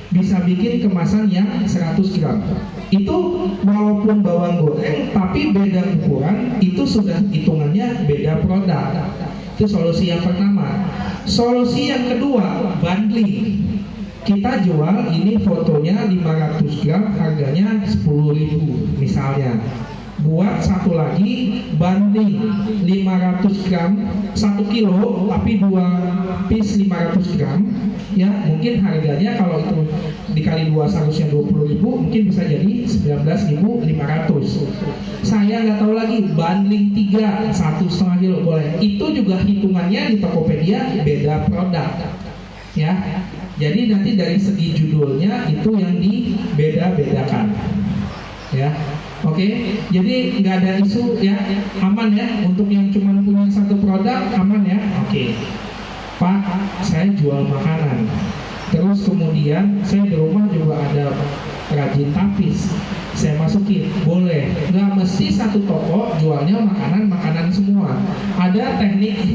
Bisa bikin kemasan yang 100 gram. Itu walaupun bawang goreng tapi beda ukuran, itu sudah hitungannya beda produk. Itu solusi yang pertama. Solusi yang kedua, bundling. Kita jual ini fotonya 500 gram, harganya 10.000 misalnya. buat satu lagi banding 500 gram 1 kilo tapi 2 piece 500 gram ya, mungkin harganya kalau itu dikali 2 seharusnya 20.000, mungkin bisa jadi 19.500. Saya nggak tahu lagi banding 3 1,5 kilo boleh, itu juga hitungannya di Tokopedia beda produk ya. Jadi nanti dari segi judulnya itu yang dibeda-bedakan ya. Oke, jadi nggak ada isu ya, aman ya untuk yang cuma punya satu produk, aman ya. Oke, Pak, saya jual makanan, terus kemudian saya di rumah juga ada rajin tapis, saya masukin, boleh. Nggak mesti satu toko jualnya makanan semua. Ada teknik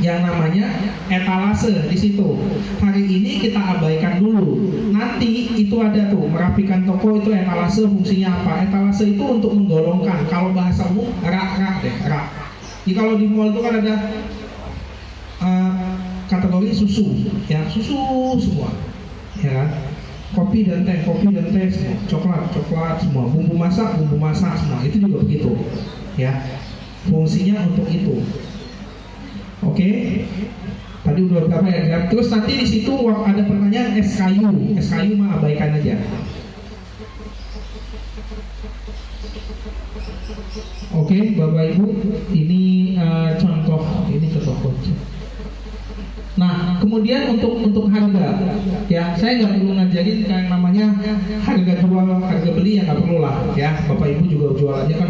yang namanya etalase di situ. Hari ini kita abaikan dulu. Nanti itu ada tuh merapikan toko, itu etalase fungsinya apa? Etalase itu untuk menggolongkan. Kalau bahasa umum rak. Jadi kalau di mall itu kan ada kategori susu, ya susu semua, ya kan? Kopi dan teh semua, coklat semua, bumbu masak semua, itu juga begitu, ya. Fungsinya untuk itu. Oke, tadi udah berapa ya? Terus nanti di situ ada pertanyaan SKU mah abaikan aja. Oke, Bapak Ibu, ini contoh. Nah, kemudian untuk harga, ya saya nggak perlu ngajarin kayak namanya harga jual, harga beli ya nggak perlu lah, ya. Bapak Ibu juga jualannya kan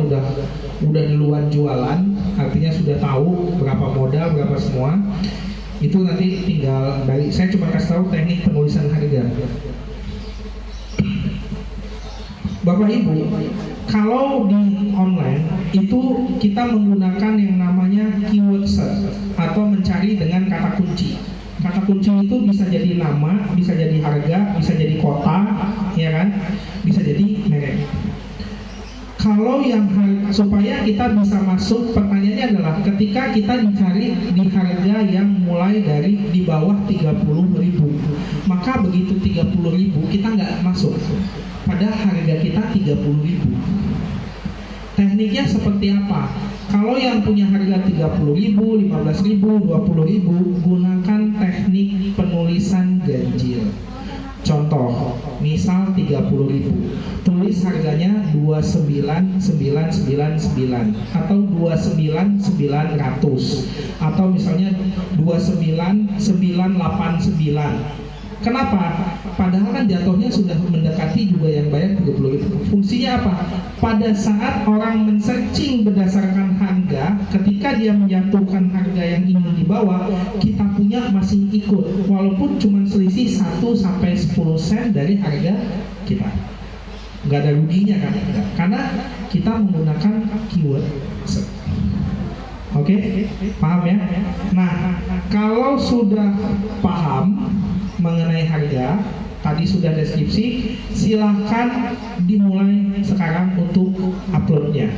udah duluan jualan, artinya sudah tahu berapa modal, berapa semua. Itu nanti tinggal saya cuma kasih tahu teknik penulisan harga. Bapak Ibu, kalau di online itu kita menggunakan yang namanya keyword search atau mencari dengan kata kunci. Kata kunci itu bisa jadi nama, bisa jadi harga, bisa jadi kota, ya kan? Bisa jadi merek. Kalau yang supaya kita bisa masuk, pertanyaannya adalah ketika kita dicari di harga yang mulai dari di bawah 30.000, maka begitu 30.000 kita nggak masuk. Padahal harga kita 30.000. Tekniknya seperti apa? Kalau yang punya harga 30.000, 15.000, 20.000, gunakan teknik penulisan ganjil. Contoh, misal 30.000, tulis harganya 29.999 atau 29.900 atau misalnya 29.989. Kenapa? Padahal kan jatuhnya sudah mendekati juga yang bayar 30.000. Fungsinya apa? Pada saat orang men-searching berdasarkan harga, ketika dia menjatuhkan harga yang ingin dibawa, kita punya masih ikut, walaupun cuma selisih 1-10 sen dari harga kita. Nggak ada ruginya kan? Karena kita menggunakan keyword search. Oke? Paham ya? Nah, kalau sudah paham mengenai harga, tadi sudah deskripsi, silahkan dimulai sekarang untuk uploadnya.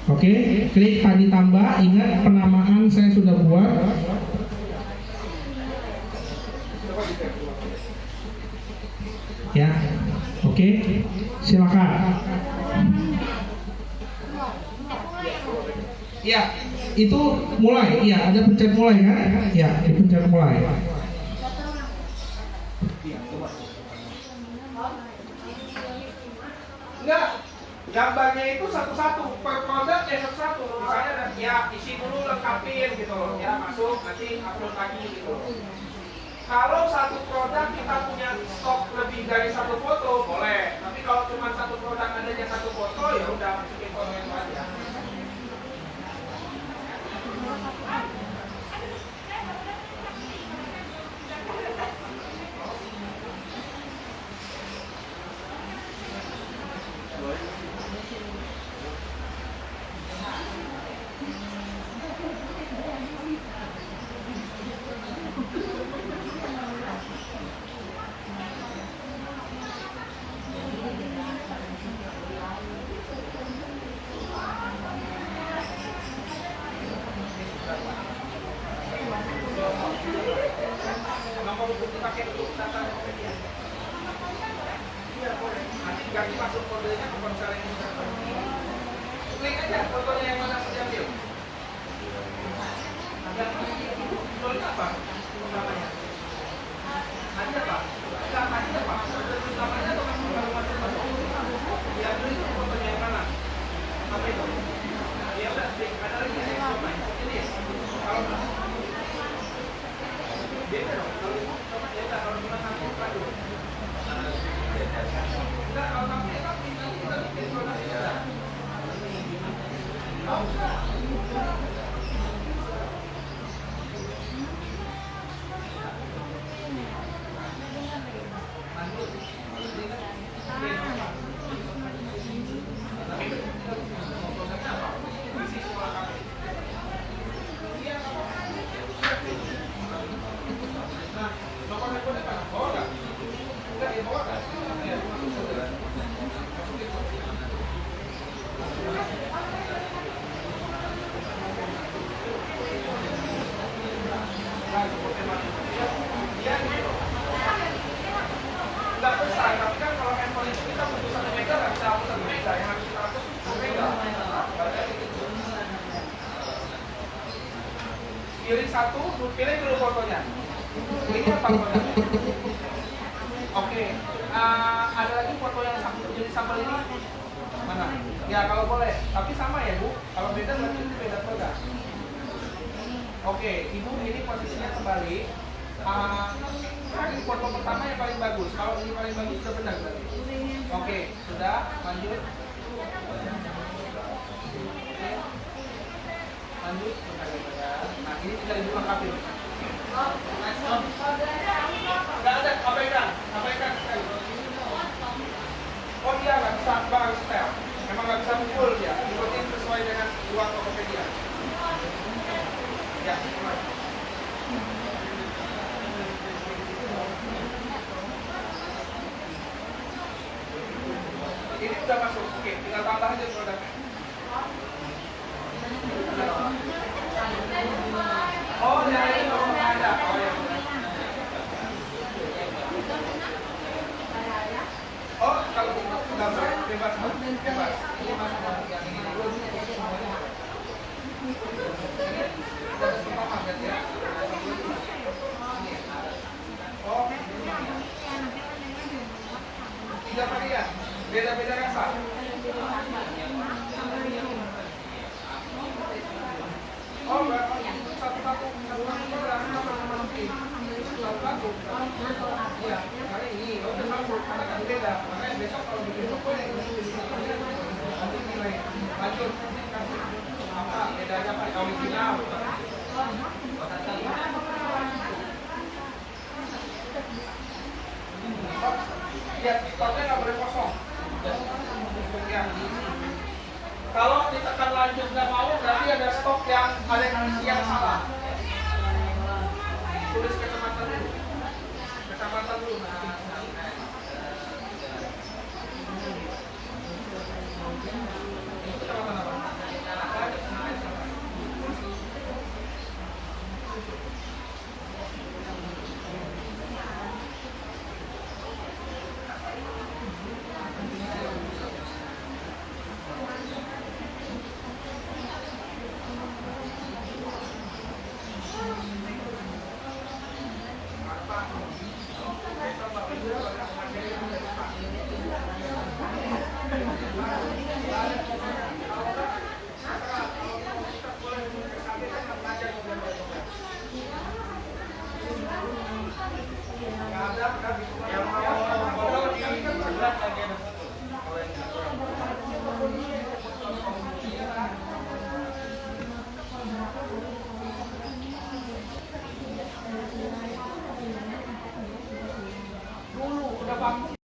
Oke, klik tadi tambah, ingat penamaan saya sudah buat. Ya, oke, silakan. Ya, itu mulai, ya ada pencet mulai kan? Ya, dipencet mulai.
Enggak, gambarnya itu satu-satu, per produk satu-satu. Misalnya ya isi dulu, lengkapin gitu loh, ya masuk, nanti upload lagi gitu. Kalau satu produk kita punya stok lebih dari satu foto, boleh. Tapi kalau cuma satu produk adanya satu foto, ya udah masukin foto itu aja. Pakai data Tokopedia. Iya boleh. Nanti ganti masuk modelnya ke ponsel yang kita klik aja fotonya yang mana mau diambil. Yang tulis apa namanya? Ada pak? Enggak ada pak? Namanya atau masing-masing? Yang tulis itu fotonya yang mana? Apa itu? Ya udah, ada lagi yang coba. Ini kalau beda dong. Kalau beda kalau cuma satu kado. Enggak, kalau kamu ya tapi nanti kita bikin zonasinya. Nggak besar, tapi kan kalau handphone itu kita butuh 1 mega nggak bisa hapus 1 mega, yang harus kita hapus 1 mega. Pilih satu, pilih dulu fotonya. Ini apa fotonya? Oke, ada lagi foto yang jenis sampel ini? Mana? Ya kalau boleh, tapi sama ya Bu. Kalau beda berarti itu beda produk. Oke, Ibu ini posisinya kembali. Kan foto pertama yang paling bagus. Kalau ini paling bagus sudah benar berarti. Oke, sudah lanjut. Lanjut. Nah ini tinggal Ibu lengkapin. Nggak ada, abaikan sekali. Oh iya, nggak bisa bang style. Memang nggak bisa full ya. Ikutin sesuai dengan luar Tokopedia. Ya, ini sudah masuk. Oke, tinggal tambah aja produknya. Oh, ya ini nomornya ada. Oh ya. Oh, kalau untuk gambar bebas. Ini masuk yang ini dulu. Kita pertama kan ya. Oh, tiga varian, beda-beda rasa. Oh, berapa? Satu-satu ya, hari ini udah satu, karena kan beda. Makanya besok kalau bikin toko yang nanti nilai lanjut apa bedanya apa original. Ya, stoknya nggak boleh kosong. Ya. Kalau ditekan lanjut nggak mau, berarti ada stok yang ada yang salah. Tulis kecamatan dulu. Kecamatan dulu. Nah.